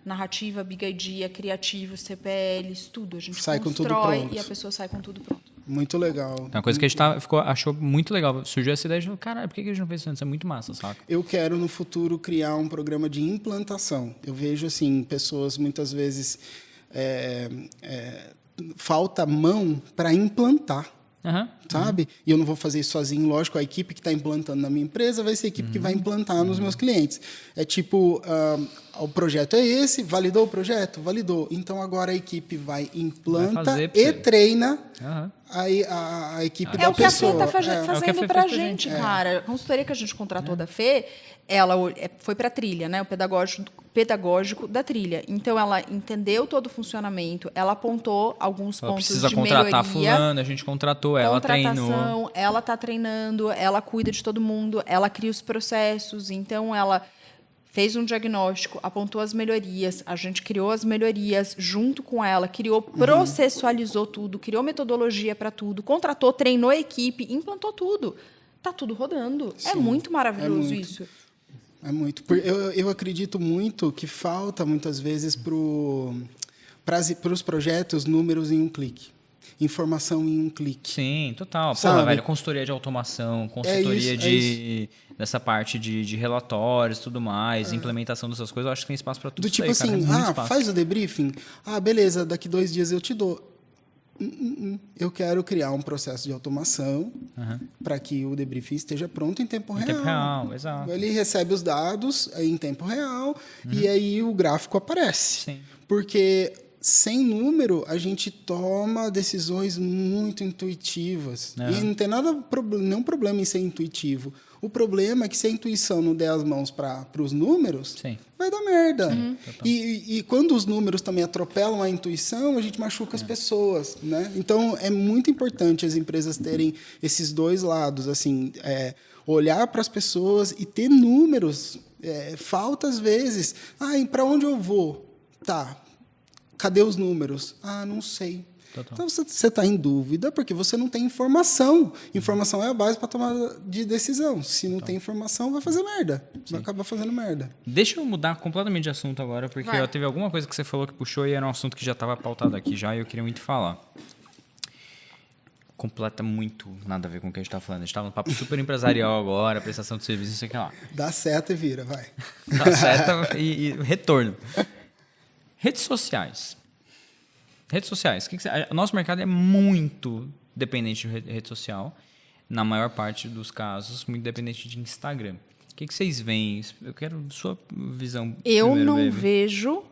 Narrativa, big idea, criativo, CPLs, tudo. A gente Sai com tudo constrói pronto. e a pessoa sai com tudo pronto. Muito legal. Então, uma coisa que a gente achou muito legal. Surgiu essa ideia de, caralho, por que a gente não fez isso antes? É muito massa, saca? Eu quero, no futuro, criar um programa de implantação. Eu vejo, assim, pessoas, muitas vezes, falta mão para implantar. Aham. Sabe? E eu não vou fazer isso sozinho, lógico, a equipe que está implantando na minha empresa vai ser a equipe que vai implantar nos meus clientes. É tipo, o projeto é esse, validou o projeto? Validou. Então, agora a equipe vai implanta fazer pra e você. treina Aham. a equipe É da o que a Fê pessoa. está o que a Fê fazendo fez para a pra gente, gente. cara. A consultoria que a gente contratou da Fê, ela foi para a trilha, né? O pedagógico da trilha. Então, ela entendeu todo o funcionamento, ela apontou alguns Ela pontos precisa de contratar melhoria. fulano, a gente contratou, ela treinou. Ela está treinando, ela cuida de todo mundo, ela cria os processos, então ela fez um diagnóstico, apontou as melhorias, a gente criou as melhorias junto com ela, processualizou tudo, criou metodologia para tudo, contratou, treinou a equipe, implantou tudo. Tá tudo rodando. É muito maravilhoso isso. É muito. Eu acredito muito que falta, muitas vezes, para os projetos números em um clique. informação em um clique. Sim, total. Pô, Sabe? velho, consultoria de automação, consultoria dessa parte de relatórios e tudo mais, implementação dessas coisas, eu acho que tem espaço para tudo Do isso tipo aí, cara. assim, É muito espaço. faz o debriefing. Beleza, daqui 2 dias eu te dou. Eu quero criar um processo de automação para que o debriefing esteja pronto em tempo real. Em tempo real, exato. Ele recebe os dados em tempo real e aí o gráfico aparece. Sim. Porque sem número, a gente toma decisões muito intuitivas. E não tem nenhum problema em ser intuitivo. O problema é que se a intuição não der as mãos para os números, Sim. vai dar merda. E quando os números também atropelam a intuição, a gente machuca as pessoas, né? Então, é muito importante as empresas terem esses dois lados, assim, olhar para as pessoas e ter números. Falta, às vezes. Para onde eu vou? Tá. Cadê os números? Não sei. Total. Então, você está em dúvida porque você não tem informação. Informação é a base para tomar de decisão. Se não tem informação, vai fazer merda. Vai acabar fazendo merda. Deixa eu mudar completamente de assunto agora, porque teve alguma coisa que você falou que puxou e era um assunto que já estava pautado aqui já e eu queria muito falar. Completa muito nada a ver com o que a gente está falando. A gente está num papo super empresarial agora, prestação de serviço, não sei o que lá. Dá seta e vira, vai. Dá seta e retorno. Redes sociais. Redes sociais. O nosso mercado é muito dependente de rede social. Na maior parte dos casos, muito dependente de Instagram. O que vocês veem? Eu quero sua visão. Eu primeiro, não baby. vejo,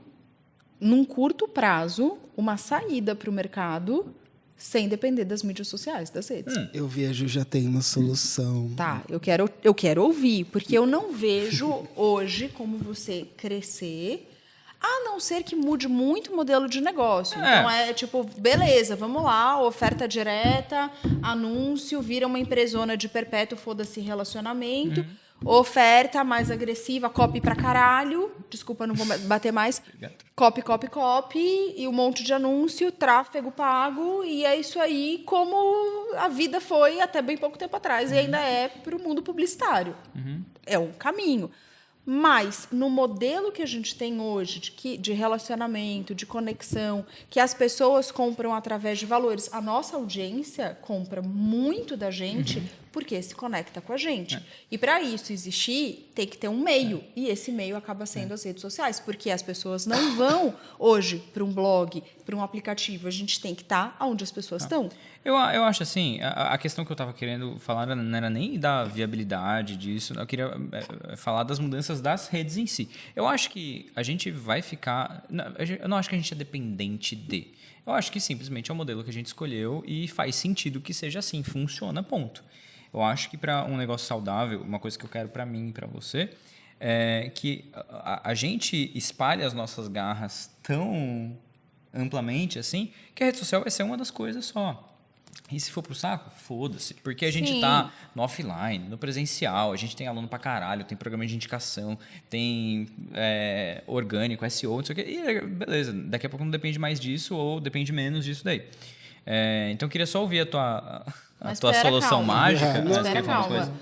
num curto prazo, uma saída para o mercado sem depender das mídias sociais, das redes. Eu vejo já tem uma solução. Tá, eu quero ouvir, porque eu não vejo hoje como você crescer, a não ser que mude muito o modelo de negócio. Então, tipo, beleza, vamos lá, oferta direta, anúncio, vira uma empresona de perpétuo, foda-se relacionamento, oferta mais agressiva, copy pra caralho, desculpa, não vou bater mais, copy, e um monte de anúncio, tráfego pago, e é isso aí como a vida foi até bem pouco tempo atrás, e ainda é para o mundo publicitário. É um caminho. Mas, no modelo que a gente tem hoje, de relacionamento, de conexão, que as pessoas compram através de valores, a nossa audiência compra muito da gente porque se conecta com a gente. E, para isso existir, tem que ter um meio. E esse meio acaba sendo as redes sociais, porque as pessoas não vão hoje para um blog, para um aplicativo. A gente tem que estar onde as pessoas estão. Eu acho assim, a questão que eu estava querendo falar não era nem da viabilidade disso, eu queria falar das mudanças das redes em si. Eu acho que a gente vai ficar... Eu não acho que a gente é dependente de... Eu acho que simplesmente é o modelo que a gente escolheu e faz sentido que seja assim, funciona, ponto. Eu acho que para um negócio saudável, uma coisa que eu quero para mim e para você, é que a gente espalhe as nossas garras tão amplamente assim, que a rede social vai ser uma das coisas só. E se for pro saco, foda-se. Porque a gente tá no offline, no presencial, a gente tem aluno pra caralho, tem programa de indicação, tem orgânico, SEO, não sei o quê. E beleza, daqui a pouco não depende mais disso ou depende menos disso daí. Então eu queria só ouvir a tua solução mágica. Espera, calma.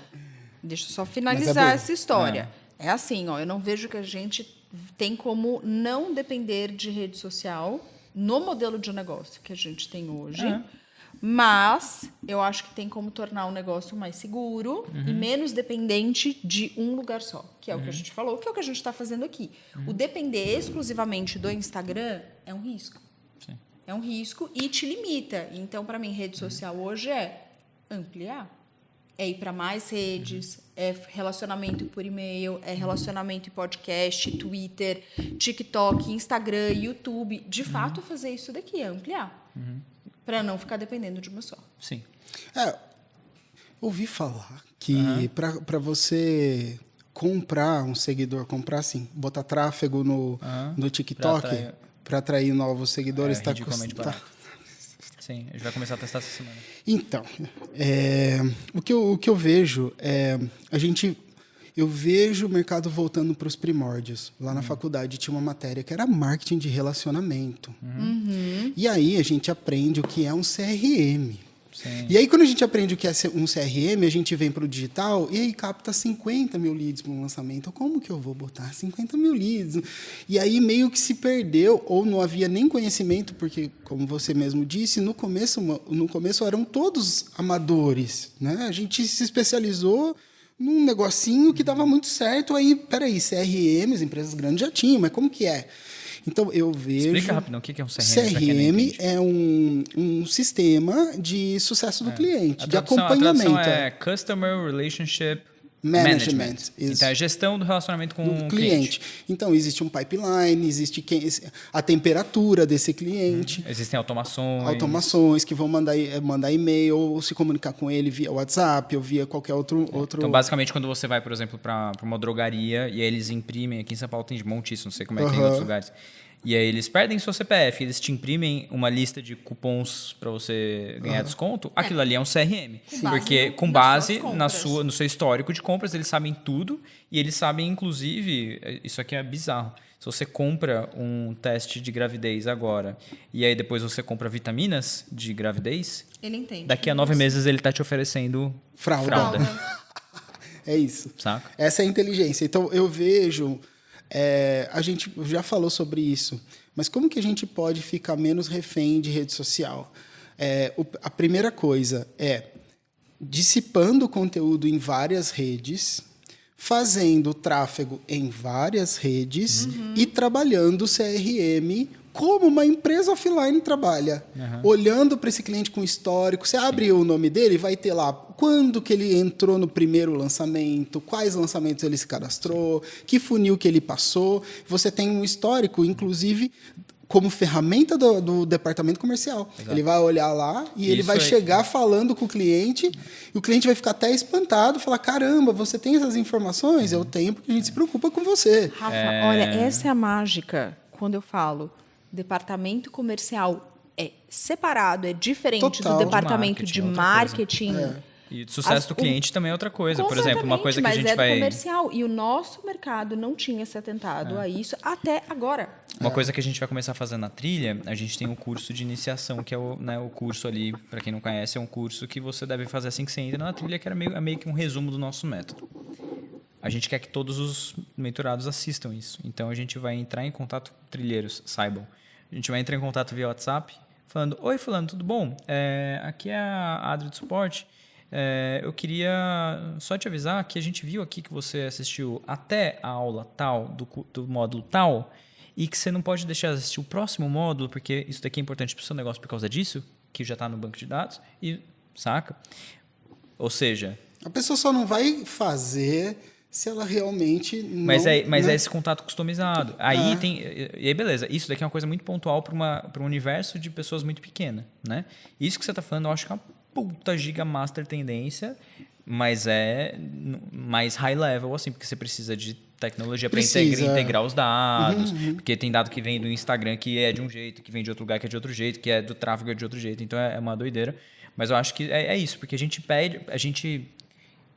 Deixa eu só finalizar essa história. É assim, eu não vejo que a gente tem como não depender de rede social no modelo de negócio que a gente tem hoje. Mas eu acho que tem como tornar o negócio mais seguro e menos dependente de um lugar só, que é o que a gente falou, que é o que a gente está fazendo aqui. O depender exclusivamente do Instagram é um risco. Sim. É um risco e te limita. Então, para mim, rede social hoje é ampliar. É ir para mais redes, é relacionamento por e-mail, é relacionamento em podcast, Twitter, TikTok, Instagram, YouTube. De fato, fazer isso daqui é ampliar. Para não ficar dependendo de uma só. Sim. Ouvi falar que para você comprar um seguidor, assim, botar tráfego no TikTok para atrair novos seguidores, está ridiculamente barato. Sim, a gente vai começar a testar essa semana. Então, o que eu vejo eu vejo o mercado voltando para os primórdios. Lá na faculdade tinha uma matéria que era marketing de relacionamento. E aí a gente aprende o que é um CRM. E aí, quando a gente aprende o que é um CRM, a gente vem para o digital e aí capta 50 mil leads para um lançamento. Como que eu vou botar 50 mil leads? E aí meio que se perdeu, ou não havia nem conhecimento, porque, como você mesmo disse, no começo eram todos amadores, né? A gente se especializou num negocinho que dava muito certo. Aí, peraí, CRM, as empresas grandes já tinham, mas como que é? Então, eu vejo... Explica rapidão, o que é um CRM? CRM é um sistema de sucesso do cliente, de acompanhamento. A tradução é Customer Relationship Management. Então, é gestão do relacionamento com o cliente. Então, existe um pipeline, existe a temperatura desse cliente. Existem automações. Automações que vão mandar e-mail ou se comunicar com ele via WhatsApp ou via qualquer outro... Então, basicamente, quando você vai, por exemplo, para uma drogaria e aí eles imprimem, aqui em São Paulo tem de monte isso, não sei como é que tem em outros lugares. E aí eles perdem seu CPF, eles te imprimem uma lista de cupons para você ganhar desconto, aquilo ali é um CRM. Porque com base no seu histórico de compras, eles sabem tudo e eles sabem, inclusive, isso aqui é bizarro, se você compra um teste de gravidez agora e aí depois você compra vitaminas de gravidez, ele entende. Daqui a 9 meses ele está te oferecendo fralda. É isso. Saca? Essa é a inteligência. Então, eu vejo... a gente já falou sobre isso, mas como que a gente pode ficar menos refém de rede social? A primeira coisa é dissipando o conteúdo em várias redes, fazendo tráfego em várias redes e trabalhando o CRM como uma empresa offline trabalha. Olhando para esse cliente com histórico, você abre o nome dele, vai ter lá quando que ele entrou no primeiro lançamento, quais lançamentos ele se cadastrou, que funil que ele passou. Você tem um histórico, inclusive, como ferramenta do departamento comercial. Exato. Ele vai olhar lá e ele vai chegar falando com o cliente e o cliente vai ficar até espantado, falar, caramba, você tem essas informações? Eu tenho, porque a gente se preocupa com você. Rafa, olha, essa é a mágica quando eu falo departamento comercial é separado, é diferente do departamento de marketing. E o sucesso do cliente também é outra coisa. Por exemplo, uma coisa que a gente vai... Mas é comercial. E o nosso mercado não tinha se atentado a isso até agora. Uma coisa que a gente vai começar a fazer na trilha, a gente tem um curso de iniciação, que é o curso ali, para quem não conhece, é um curso que você deve fazer assim que você entra na trilha, que era meio que um resumo do nosso método. A gente quer que todos os mentorados assistam isso. Então, a gente vai entrar em contato com trilheiros, saibam. A gente vai entrar em contato via WhatsApp, falando, oi, fulano, tudo bom? Aqui é a Adri do Suporte. Eu queria só te avisar que a gente viu aqui que você assistiu até a aula tal, do módulo tal, e que você não pode deixar de assistir o próximo módulo, porque isso daqui é importante para o seu negócio por causa disso, que já está no banco de dados, e saca? Ou seja... A pessoa só não vai fazer... se ela realmente não... Mas é esse contato customizado. Aí tem... E aí, beleza. Isso daqui é uma coisa muito pontual para um universo de pessoas muito pequena, né? Isso que você está falando, eu acho que é uma puta giga master tendência, mas é mais high level, assim, porque você precisa de tecnologia para integrar os dados, porque tem dado que vem do Instagram que é de um jeito, que vem de outro lugar que é de outro jeito, que é do tráfego é de outro jeito. Então, é uma doideira. Mas eu acho que é isso, porque a gente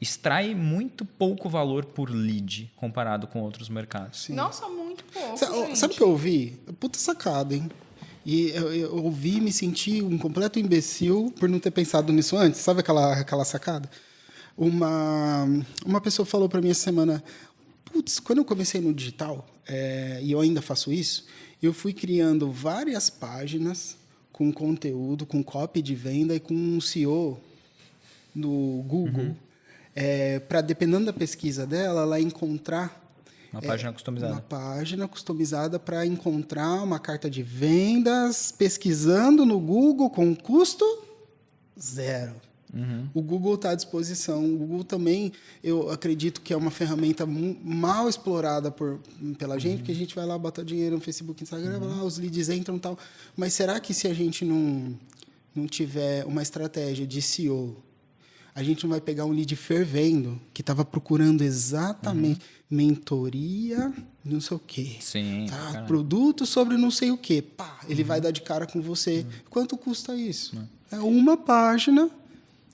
extrai muito pouco valor por lead comparado com outros mercados. Sim. Nossa, muito pouco. Sabe o que eu ouvi? Puta sacada, hein? E eu ouvi e me senti um completo imbecil por não ter pensado nisso antes. Sabe aquela sacada? Uma pessoa falou para mim essa semana, putz, quando eu comecei no digital, e eu ainda faço isso, eu fui criando várias páginas com conteúdo, com copy de venda e com um SEO no Google. Para, dependendo da pesquisa dela, ela encontrar... Uma página customizada. Uma página customizada para encontrar uma carta de vendas, pesquisando no Google com custo zero. O Google está à disposição. O Google também, eu acredito que é uma ferramenta mal explorada pela gente, porque a gente vai lá, bota dinheiro no Facebook, Instagram, lá, os leads entram e tal. Mas será que se a gente não tiver uma estratégia de SEO, a gente não vai pegar um lead fervendo, que estava procurando exatamente mentoria, não sei o quê. Sim. Tá? Produto sobre não sei o quê. Pá, ele vai dar de cara com você. Quanto custa isso? É uma página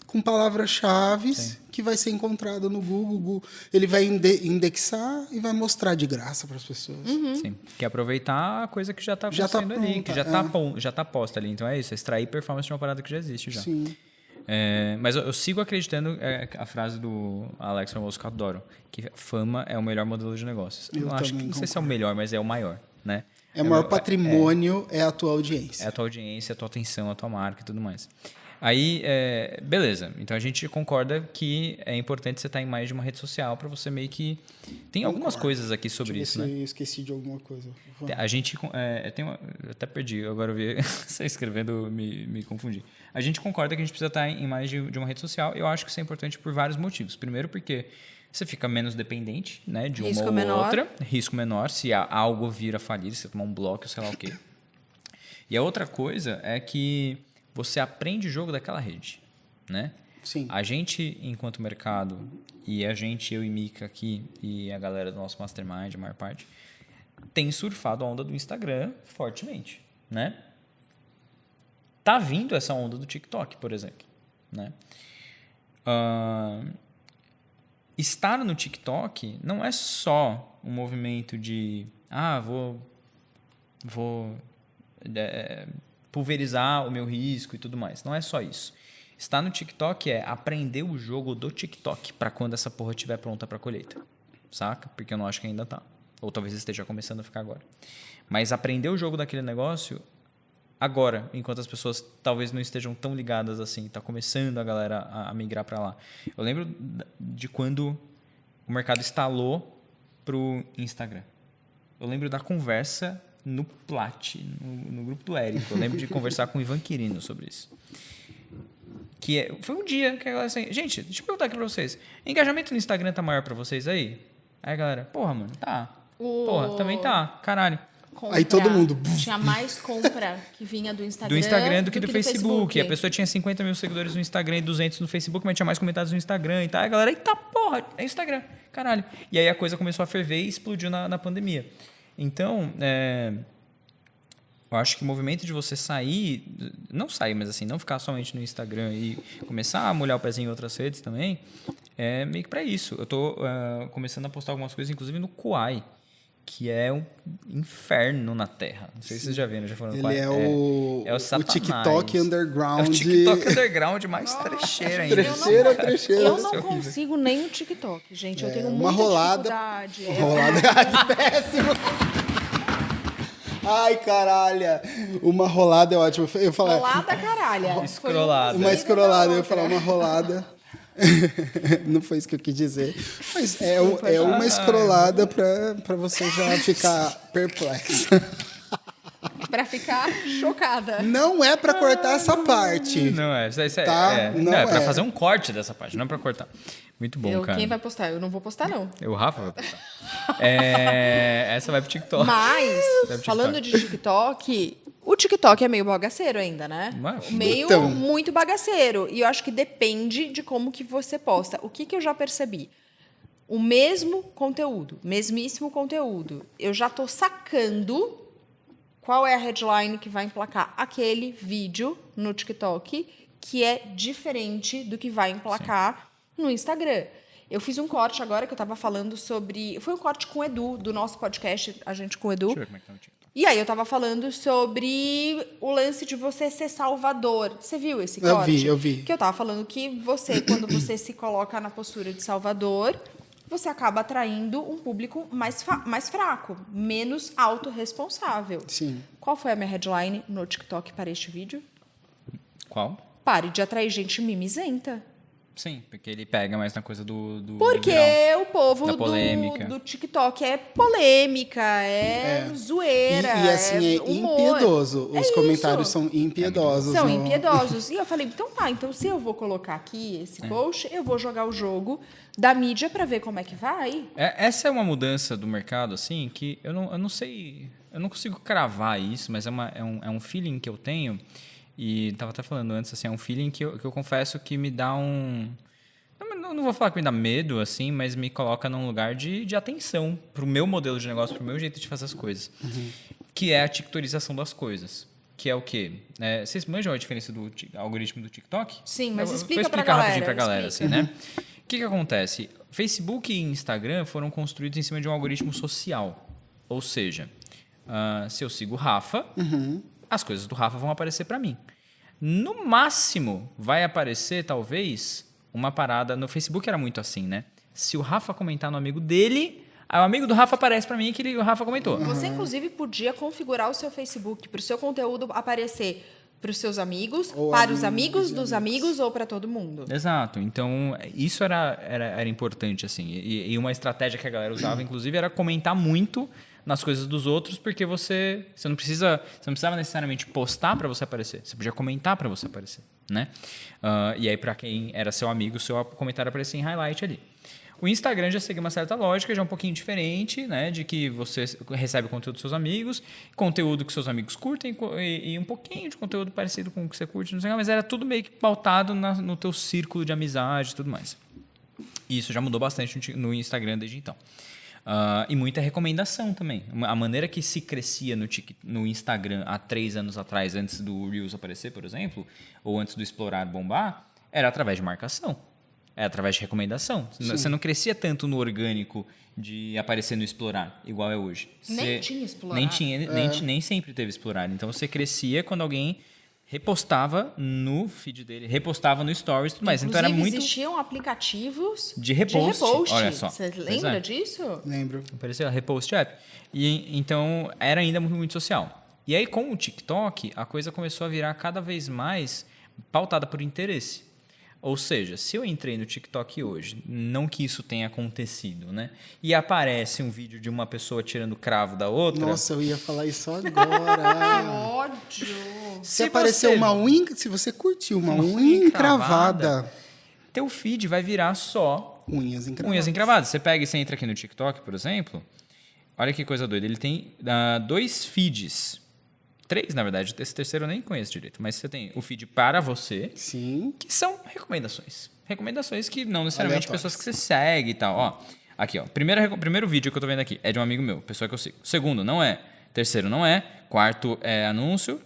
com palavras-chave que vai ser encontrada no Google. Ele vai indexar e vai mostrar de graça para as pessoas. Sim. Quer aproveitar a coisa que já está acontecendo ali, que já está posta ali. Então é isso, é extrair performance de uma parada que já existe já. Sim. Mas eu sigo acreditando a frase do Alex Ramoso, que eu adoro, que fama é o melhor modelo de negócios. Eu acho que, não sei se é o melhor, mas é o maior, né? O maior patrimônio é a tua audiência. É a tua audiência, a tua atenção, a tua marca e tudo mais. Aí, beleza. Então, a gente concorda que é importante você estar em mais de uma rede social para você meio que... Tem algumas coisas aqui sobre isso, né? Eu esqueci de alguma coisa. A gente... eu até perdi, agora eu vi você escrevendo, me confundi. A gente concorda que a gente precisa estar em mais de uma rede social. Eu acho que isso é importante por vários motivos. Primeiro, porque você fica menos dependente, né, de uma ou outra. Risco menor. Se algo vir a falir, você tomar um bloco, sei lá o quê. E a outra coisa é que você aprende o jogo daquela rede, né? Sim. A gente, enquanto mercado, e eu e Mika aqui, e a galera do nosso Mastermind, a maior parte, tem surfado a onda do Instagram fortemente, né? Tá vindo essa onda do TikTok, por exemplo, né? Estar no TikTok não é só um movimento de vou pulverizar o meu risco e tudo mais. Não é só isso. Estar no TikTok é aprender o jogo do TikTok para quando essa porra estiver pronta para colheita. Saca? Porque eu não acho que ainda tá. Ou talvez esteja começando a ficar agora. Mas aprender o jogo daquele negócio agora, enquanto as pessoas talvez não estejam tão ligadas assim. Tá começando a galera a migrar para lá. Eu lembro de quando o mercado estalou pro Instagram. Eu lembro da conversa no Plat, no grupo do Érico. Eu lembro de conversar com o Ivan Quirino sobre isso. Foi um dia que a galera assim, gente, deixa eu perguntar aqui pra vocês. Engajamento no Instagram tá maior pra vocês aí? Aí a galera, porra, mano, tá. Porra, também tá, caralho. Aí todo mundo... Tinha mais compra que vinha do Instagram. Do Instagram do que do Facebook. A pessoa tinha 50 mil seguidores no Instagram e 200 no Facebook, mas tinha mais comentários no Instagram e tal. Aí a galera, eita porra, é Instagram, caralho. E aí a coisa começou a ferver e explodiu na pandemia. Então, eu acho que o movimento de você sair, não sair, mas assim, não ficar somente no Instagram e começar a molhar o pezinho em outras redes também, é meio que para isso. Eu tô começando a postar algumas coisas, inclusive no Kuai, que é um inferno na Terra. Não sei se vocês já viram, já foram no Kuai. Ele é o TikTok Underground. É o TikTok Underground mais trecheira ainda. Trecheira. Eu não consigo nem o TikTok, gente. Eu tenho muita dificuldade. Uma rolada péssimo. Ai, caralho. Uma rolada é ótimo. Eu falei, rolada, caralho. Escrolada. Uma escrolada. Eu ia falar uma rolada. Não foi isso que eu quis dizer. Mas é uma escrolada pra você já ficar perplexo. Pra ficar chocada. Não é pra cortar essa parte. Não é. Tá? Não é pra fazer um corte dessa parte, não é pra cortar. Muito bom, cara. Quem vai postar? Eu não vou postar, não. O Rafa vai postar. Essa vai pro TikTok. Mas, falando de TikTok, o TikTok é meio bagaceiro ainda, né? Muito bagaceiro. E eu acho que depende de como que você posta. O que eu já percebi? O mesmo conteúdo, mesmíssimo conteúdo. Eu já tô sacando qual é a headline que vai emplacar aquele vídeo no TikTok que é diferente do que vai emplacar no Instagram. Eu fiz um corte agora que eu tava falando sobre... Foi um corte com o Edu, do nosso podcast, a gente com o Edu. Deixa eu ver como é que tá no TikTok. E aí eu tava falando sobre o lance de você ser salvador. Você viu esse corte? Eu vi. Que eu tava falando que quando você se coloca na postura de salvador, você acaba atraindo um público mais fraco, menos autorresponsável. Sim. Qual foi a minha headline no TikTok para este vídeo? Qual? Pare de atrair gente mimizenta. Sim, porque ele pega mais na coisa do porque viral, o povo do TikTok é polêmica, zoeira, e assim, é humor. impiedoso. Os comentários são impiedosos. São impiedosos. E eu falei, então se eu vou colocar aqui esse post, eu vou jogar o jogo da mídia para ver como é que vai. Essa é uma mudança do mercado, assim, que eu não sei, eu não consigo cravar isso, mas é um feeling que eu tenho. E estava até falando antes, assim, é um feeling que eu confesso que me dá um... Não vou falar que me dá medo, assim, mas me coloca num lugar de atenção para o meu modelo de negócio, para o meu jeito de fazer as coisas. Que é a tiktorização das coisas. Que é o quê? Vocês manjam a diferença do algoritmo do TikTok? Sim, mas explica pra galera. Rapidinho pra galera, assim, né? O que acontece? Facebook e Instagram foram construídos em cima de um algoritmo social. Ou seja, se eu sigo o Rafa... As coisas do Rafa vão aparecer para mim. No máximo, vai aparecer, talvez, uma parada. No Facebook era muito assim, né? Se o Rafa comentar no amigo dele, aí o amigo do Rafa aparece pra mim que o Rafa comentou. Você, inclusive, podia configurar o seu Facebook para o seu conteúdo aparecer para os seus amigos, Ou para os amigos amigos e dos amigos ou para todo mundo. Exato. Então, isso era importante, assim. E uma estratégia que a galera usava, inclusive, era comentar muito nas coisas dos outros, porque você não precisava necessariamente postar para você aparecer. Você podia comentar para você aparecer, né? E aí, para quem era seu amigo, seu comentário aparecia em highlight ali. O Instagram já segue uma certa lógica, já é um pouquinho diferente, né? De que você recebe conteúdo dos seus amigos, conteúdo que seus amigos curtem e um pouquinho de conteúdo parecido com o que você curte, não sei, mas era tudo meio que pautado no teu círculo de amizade e tudo mais. E isso já mudou bastante no Instagram desde então. E muita recomendação também. A maneira que se crescia no Instagram há 3 anos atrás, antes do Reels aparecer, por exemplo, ou antes do Explorar bombar, era através de marcação. É através de recomendação. Sim. Você não crescia tanto no orgânico de aparecer no Explorar, igual é hoje. Nem tinha Explorar. Nem sempre teve Explorar. Então você crescia quando alguém repostava no feed dele, repostava no Stories e tudo mais. Então era muito. Existiam aplicativos de repost. Olha só. Você lembra disso? Lembro. Apareceu a Repost App. E então era ainda muito, muito social. E aí com o TikTok, a coisa começou a virar cada vez mais pautada por interesse. Ou seja, se eu entrei no TikTok hoje, não que isso tenha acontecido, né? E aparece um vídeo de uma pessoa tirando cravo da outra. Nossa, eu ia falar isso Que agora. ódio! Se apareceu uma unha, se você curtiu uma unha encravada, teu feed vai virar só unhas encravadas. unhas encravadas. Você pega e você entra aqui no TikTok, por exemplo. Olha que coisa doida. Ele tem 2 feeds. 3, na verdade. Esse terceiro eu nem conheço direito. Mas você tem o feed para você, Sim. que são recomendações. Recomendações que não necessariamente Aleatórias. pessoas que você segue e tal. Ó, aqui, ó. Primeiro vídeo que eu tô vendo aqui é de um amigo meu, pessoa que eu sigo. Segundo, não é. Terceiro, não é. Quarto, é anúncio.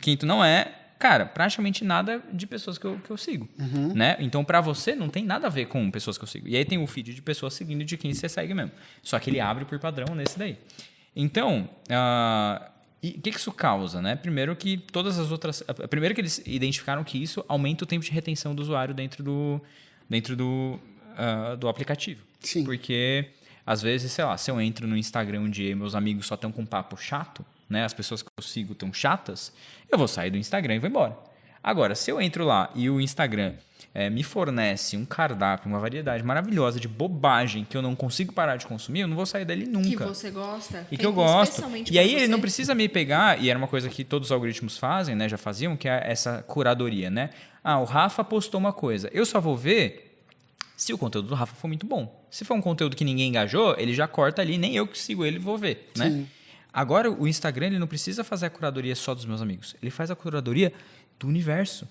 Quinto, não é. Cara, praticamente nada de pessoas que eu sigo. Né? Então, pra você, não tem nada a ver com pessoas que eu sigo. E aí tem o feed de pessoas seguindo de quem você segue mesmo. Só que ele abre por padrão nesse daí. Então, e o que isso causa, né? Primeiro que todas as outras... Primeiro que eles identificaram que isso aumenta o tempo de retenção do usuário dentro do aplicativo. Sim. Porque, às vezes, sei lá, se eu entro no Instagram um dia e meus amigos só estão com um papo chato, né? As pessoas que eu sigo estão chatas, eu vou sair do Instagram e vou embora. Agora, se eu entro lá e o Instagram me fornece um cardápio, uma variedade maravilhosa de bobagem que eu não consigo parar de consumir, eu não vou sair dele nunca. Que você gosta. E que eu gosto. Especialmente E aí pra ele você. não precisa me pegar, e era uma coisa que todos os algoritmos fazem, né? Já faziam, que é essa curadoria, né? O Rafa postou uma coisa. Eu só vou ver se o conteúdo do Rafa for muito bom. Se for um conteúdo que ninguém engajou, ele já corta ali, nem eu que sigo ele vou ver, né? Sim. Agora, o Instagram ele não precisa fazer a curadoria só dos meus amigos. Ele faz a curadoria do universo.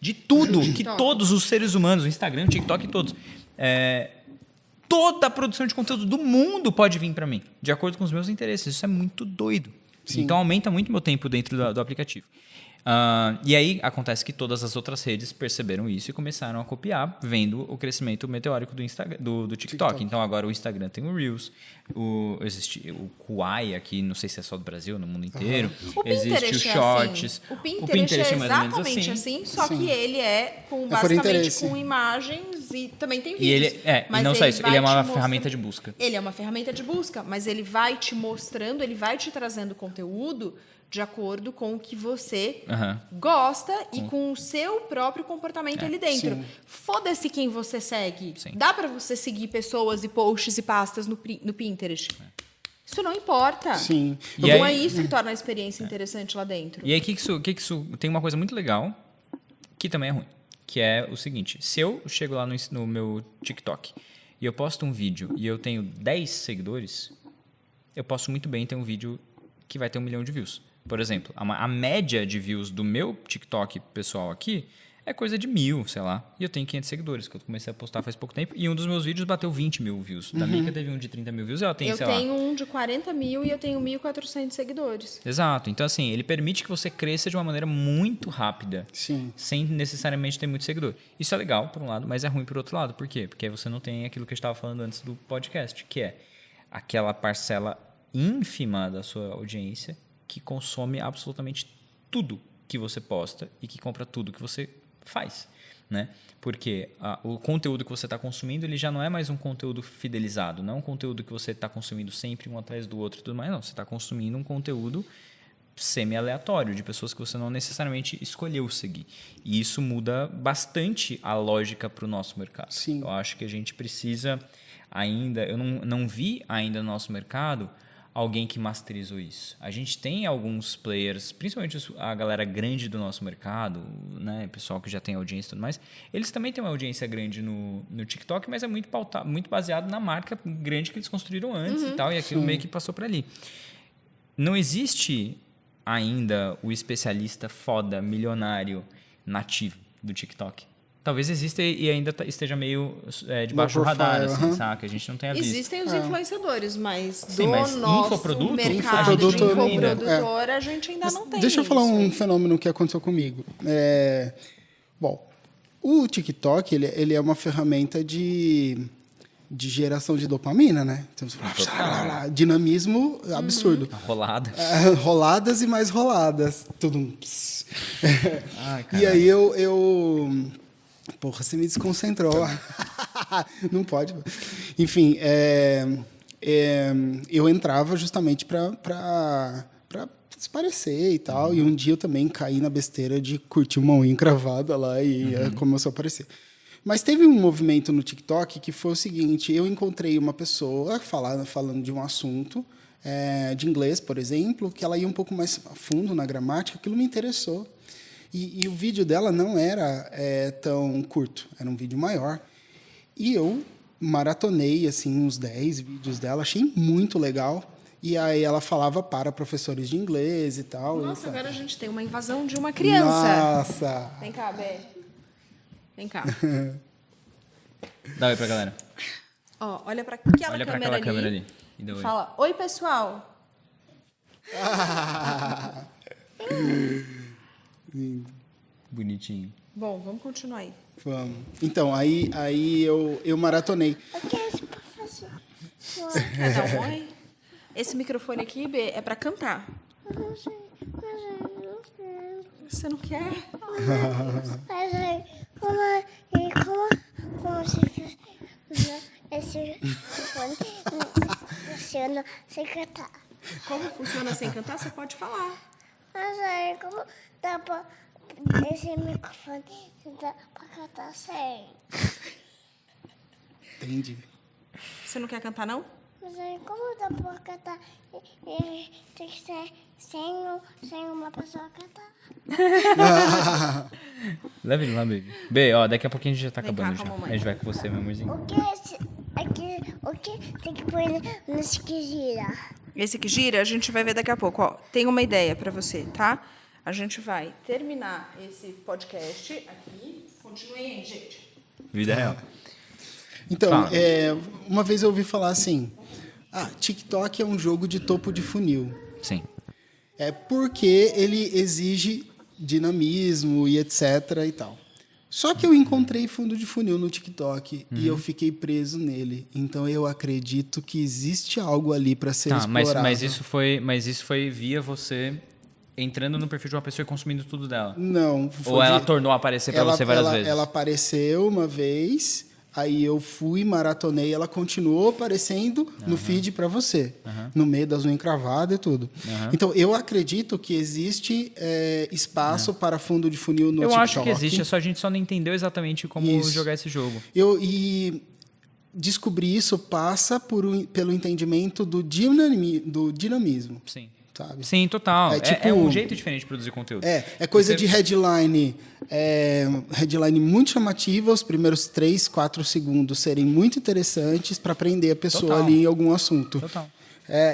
De tudo que todos os seres humanos, o Instagram, o TikTok, todos. Toda a produção de conteúdo do mundo pode vir para mim, de acordo com os meus interesses. Isso é muito doido. Sim. Então, aumenta muito meu tempo dentro do aplicativo. E aí, acontece que todas as outras redes perceberam isso e começaram a copiar, vendo o crescimento meteórico do Instagram, do TikTok. Então, agora o Instagram tem o Reels, existe o Kuai aqui, não sei se é só do Brasil, no mundo inteiro. O Pinterest Existe o é Shorts. assim. O Pinterest é mais ou menos exatamente assim, só Sim. que ele é por basicamente interesse. com imagens e também tem E vídeos. ele, Mas e não só isso, ele é vai uma te ferramenta de busca. Ele é uma ferramenta de busca, mas ele vai te mostrando, ele vai te trazendo conteúdo de acordo com o que você gosta e com o seu próprio comportamento ali dentro. Sim. Foda-se quem você segue. Sim. Dá pra você seguir pessoas e posts e pastas no Pinterest. Isso não importa. Sim. E Não aí- é isso que torna a experiência interessante lá dentro. E aí, que isso tem uma coisa muito legal, que também é ruim, que é o seguinte: se eu chego lá no meu TikTok e eu posto um vídeo e eu tenho 10 seguidores, eu posso muito bem ter um vídeo que vai ter 1 milhão de views. Por exemplo, a média de views do meu TikTok pessoal aqui é coisa de 1.000, sei lá. E eu tenho 500 seguidores, que eu comecei a postar faz pouco tempo. E um dos meus vídeos bateu 20 mil views. Da Mica teve um de 30 mil views. Eu tenho, sei lá. Um de 40 mil e eu tenho 1.400 seguidores. Exato. Então, assim, ele permite que você cresça de uma maneira muito rápida. Sim. Sem necessariamente ter muito seguidor. Isso é legal, por um lado, mas é ruim por outro lado. Por quê? Porque aí você não tem aquilo que eu estava falando antes do podcast, que é aquela parcela ínfima da sua audiência que consome absolutamente tudo que você posta e que compra tudo que você faz, né? Porque o conteúdo que você está consumindo, ele já não é mais um conteúdo fidelizado, não é um conteúdo que você está consumindo sempre um atrás do outro e tudo mais, não. Você está consumindo um conteúdo semi-aleatório, de pessoas que você não necessariamente escolheu seguir. E isso muda bastante a lógica para o nosso mercado. Sim. Eu acho que a gente precisa ainda... Eu não vi ainda no nosso mercado alguém que masterizou isso. A gente tem alguns players, principalmente a galera grande do nosso mercado, né, pessoal que já tem audiência e tudo mais, eles também têm uma audiência grande no TikTok, mas é muito baseado na marca grande que eles construíram antes e tal, e aquilo meio que passou para ali. Não existe ainda o especialista foda, milionário, nativo do TikTok. Talvez exista e ainda esteja meio debaixo do radar, assim, saca? A gente não tenha visto. Existem os influenciadores, mas Sim, mas nosso infoproduto, mercado de infoprodutor, infoprodutor, a gente ainda não tem. Deixa eu falar isso. um fenômeno que aconteceu comigo. Bom, o TikTok, ele é uma ferramenta de geração de dopamina, né? Então, dinamismo absurdo. Rolada. Roladas e mais roladas. Tudo. Ai, E aí Porra, você me desconcentrou. Não pode. Enfim, eu entrava justamente para se parecer e tal. E um dia eu também caí na besteira de curtir uma unha encravada lá e começou a aparecer. Mas teve um movimento no TikTok que foi o seguinte: eu encontrei uma pessoa falando de um assunto de inglês, por exemplo, que ela ia um pouco mais a fundo na gramática, aquilo me interessou. E o vídeo dela não era tão curto, era um vídeo maior. E eu maratonei assim, uns 10 vídeos dela, achei muito legal. E aí ela falava para professores de inglês e tal. Nossa, agora a gente tem uma invasão de uma criança. Nossa! Vem cá, Bé. Vem cá. Dá oi pra galera. Ó, olha para aquela Olha pra câmera aquela câmera ali. E dá oi. Fala, oi, pessoal. Bonitinho. Bom, vamos continuar aí. Vamos. Então, aí eu maratonei. Quer dar um oi? Esse microfone aqui, B, é para cantar. Você não quer? Como se esse microfone funciona sem cantar. Como funciona sem cantar, você pode falar. Mas aí, como dá pra esse microfone dá pra cantar sem? Entendi. Você não quer cantar, não? Mas aí, como dá pra cantar? Tem que ser sem uma pessoa cantar. Leva ele lá, baby. B, ó, daqui a pouquinho a gente já tá Vem cá, acabando com a já. mamãe. A gente vai com você, meu amorzinho. O que tem que pôr nesse que gira? Esse que gira, a gente vai ver daqui a pouco. Ó, tem uma ideia para você, tá? A gente vai terminar esse podcast aqui. Continuem aí, gente. Vida real. Então, Fala. uma vez eu ouvi falar assim: TikTok é um jogo de topo de funil. Sim. É porque ele exige dinamismo e etc e tal. Só que eu encontrei fundo de funil no TikTok e eu fiquei preso nele. Então eu acredito que existe algo ali para ser explorado. Mas isso foi via você entrando no perfil de uma pessoa e consumindo tudo dela. Não. Ou ela tornou a aparecer para você várias vezes? Ela apareceu uma vez, aí eu fui, maratonei, ela continuou aparecendo no feed para você, no meio das unhas cravadas e tudo. Então, eu acredito que existe espaço para fundo de funil no TikTok. Eu acho que existe, a gente só não entendeu exatamente como jogar esse jogo. E descobrir isso passa pelo entendimento do dinamismo. Sim. Sabe? Sim, total. tipo, é um jeito diferente de produzir conteúdo. É coisa de headline. Headline muito chamativa, os primeiros 3, 4 segundos serem muito interessantes para prender a pessoa Total. ali em algum assunto. Total.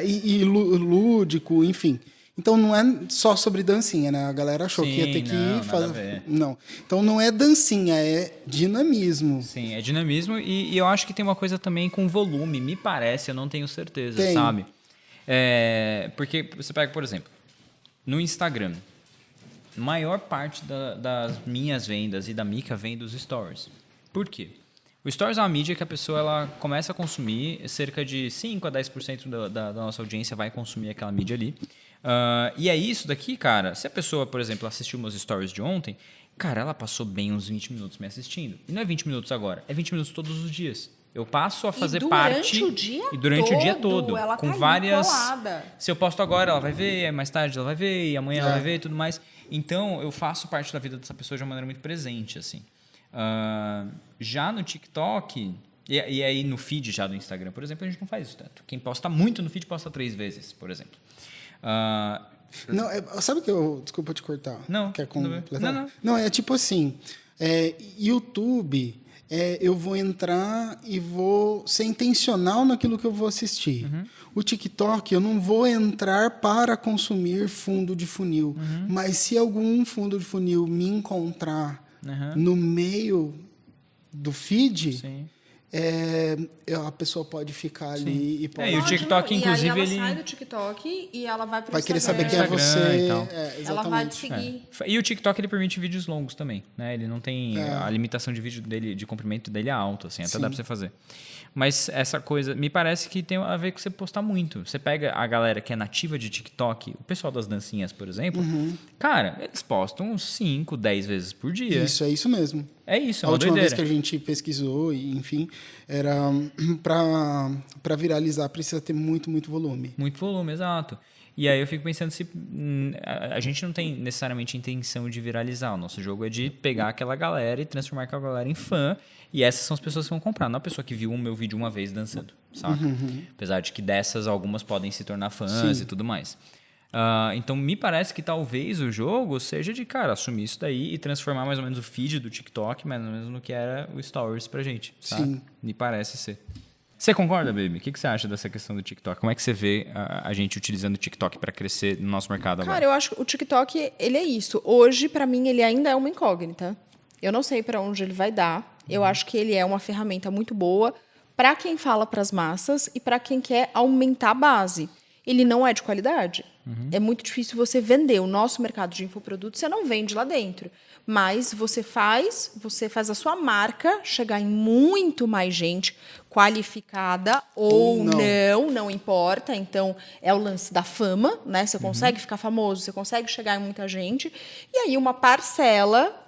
E lúdico, enfim. Então não é só sobre dancinha, né? A galera achou que ia ter que nada a ver. Não. Então não é dancinha, é dinamismo. Sim, é dinamismo e eu acho que tem uma coisa também com volume, me parece, eu não tenho certeza, Tem. sabe? Porque você pega, por exemplo, no Instagram, maior parte das minhas vendas e da Mica vem dos stories. Por quê? O Stories é uma mídia que a pessoa ela começa a consumir, cerca de 5 a 10% da nossa audiência vai consumir aquela mídia ali. E é isso daqui, cara. Se a pessoa, por exemplo, assistiu meus Stories de ontem, cara, ela passou bem uns 20 minutos me assistindo. E não é 20 minutos agora, é 20 minutos todos os dias. Eu passo a fazer parte... E durante o dia todo. Ela com tá várias... colada. Se eu posto agora, ela vai ver, mais tarde ela vai ver, e amanhã ela vai ver e tudo mais. Então, eu faço parte da vida dessa pessoa de uma maneira muito presente, assim. Já no TikTok, e aí no feed já do Instagram, por exemplo, a gente não faz isso tanto. Quem posta muito no feed posta 3 vezes, por exemplo. Não, sabe que eu... Desculpa te cortar. Não. Quer completar? Não. Não, é tipo assim, YouTube... eu vou entrar e vou ser intencional naquilo que eu vou assistir. O TikTok, eu não vou entrar para consumir fundo de funil. Mas se algum fundo de funil me encontrar no meio do feed, Sim. A pessoa pode ficar ali e pode... E o TikTok, inclusive, e aí ela ele... sai do TikTok e ela vai pro vai querer Instagram. saber quem é você. e tal. Ela vai te seguir. E o TikTok ele permite vídeos longos também, né? Ele não tem a limitação de vídeo dele, de comprimento dele é alta, assim, até dá pra você fazer. Mas essa coisa, me parece que tem a ver com você postar muito. Você pega a galera que é nativa de TikTok, o pessoal das dancinhas, por exemplo, cara, eles postam 5, 10 vezes por dia. Isso, é isso mesmo. É isso, é a uma última doideira. vez que a gente pesquisou, e enfim, era para viralizar precisa ter muito, muito volume. Muito volume, exato. E aí eu fico pensando se a gente não tem necessariamente intenção de viralizar. O nosso jogo é de pegar aquela galera e transformar aquela galera em fã. E essas são as pessoas que vão comprar, não a pessoa que viu o meu vídeo uma vez dançando, saca? Apesar de que dessas algumas podem se tornar fãs e tudo mais. Então, me parece que talvez o jogo seja de, cara, assumir isso daí e transformar mais ou menos o feed do TikTok, mais ou menos no que era o Stories pra gente, sabe? Sim. Me parece ser. Você concorda, Baby? O que você acha dessa questão do TikTok? Como é que você vê a gente utilizando o TikTok para crescer no nosso mercado agora? Cara, eu acho que o TikTok, ele é isso. Hoje, pra mim, ele ainda é uma incógnita. Eu não sei pra onde ele vai dar. Eu acho que ele é uma ferramenta muito boa pra quem fala pras massas e pra quem quer aumentar a base. Ele não é de qualidade. É muito difícil você vender. O nosso mercado de infoprodutos, você não vende lá dentro. Mas você faz a sua marca chegar em muito mais gente qualificada ou não importa. Então, é o lance da fama, né? Você consegue ficar famoso, você consegue chegar em muita gente. E aí, uma parcela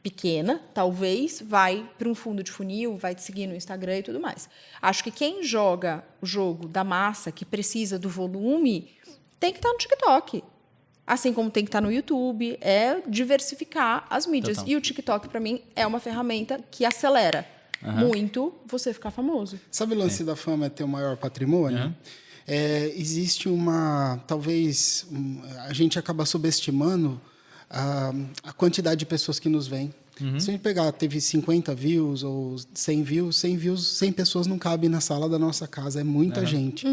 pequena, talvez, vai para um fundo de funil, vai te seguir no Instagram e tudo mais. Acho que quem joga o jogo da massa, que precisa do volume, tem que estar no TikTok. Assim como tem que estar no YouTube, é diversificar as mídias. Total. E o TikTok, para mim, é uma ferramenta que acelera muito você ficar famoso. Sabe o lance da fama é ter o maior patrimônio? Existe talvez, a gente acaba subestimando a quantidade de pessoas que nos veem. Se a gente pegar, teve 50 views ou 100 views, 100 pessoas não cabem na sala da nossa casa, é muita gente.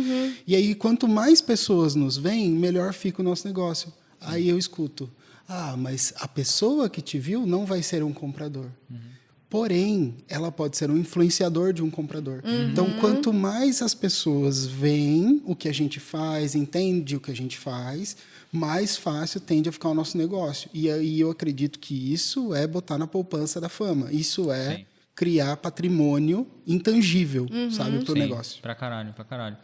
E aí, quanto mais pessoas nos veem, melhor fica o nosso negócio. Aí eu escuto, mas a pessoa que te viu não vai ser um comprador. Porém, ela pode ser um influenciador de um comprador. Então, quanto mais as pessoas veem o que a gente faz, entendem o que a gente faz, mais fácil tende a ficar o nosso negócio. E aí eu acredito que isso é botar na poupança da fama. Isso é criar patrimônio intangível, sabe, para o negócio. Pra caralho.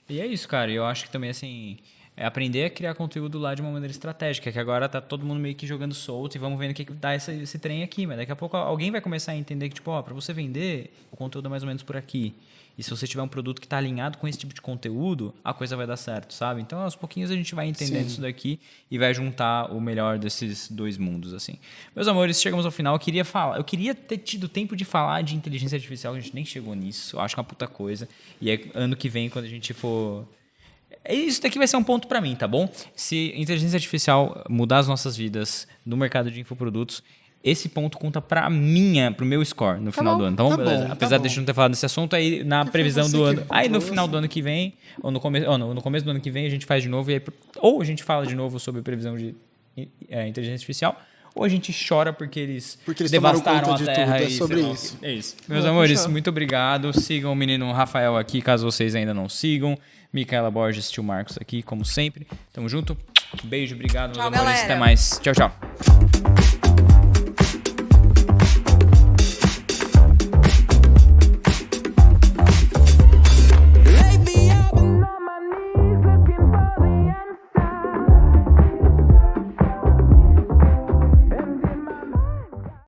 E é isso, cara. Eu acho que também, assim, é aprender a criar conteúdo lá de uma maneira estratégica, que agora tá todo mundo meio que jogando solto e vamos vendo o que dá esse trem aqui. Mas daqui a pouco alguém vai começar a entender que, tipo, para você vender, o conteúdo é mais ou menos por aqui. E se você tiver um produto que está alinhado com esse tipo de conteúdo, a coisa vai dar certo, sabe? Então, aos pouquinhos a gente vai entendendo isso daqui e vai juntar o melhor desses dois mundos, assim. Meus amores, chegamos ao final. Eu queria ter tido tempo de falar de inteligência artificial, a gente nem chegou nisso. Eu acho que é uma puta coisa. E é ano que vem, quando a gente for... Isso daqui vai ser um ponto para mim, tá bom? Se inteligência artificial mudar as nossas vidas no mercado de infoprodutos, esse ponto conta pro meu score no final do ano. Então, beleza. Apesar de a gente não ter falado desse assunto, aí na previsão do ano. Aí no final do ano que vem, ou no começo do ano que vem, a gente faz de novo. Ou a gente fala de novo sobre previsão de inteligência artificial, ou a gente chora porque eles devastaram a terra. É sobre isso. É isso. Meus amores, muito obrigado. Sigam o menino Rafael aqui, caso vocês ainda não sigam. Micaela Borges, tio Marcos aqui, como sempre. Tamo junto. Beijo, obrigado, meus amores. Galera. Até mais. Tchau, tchau.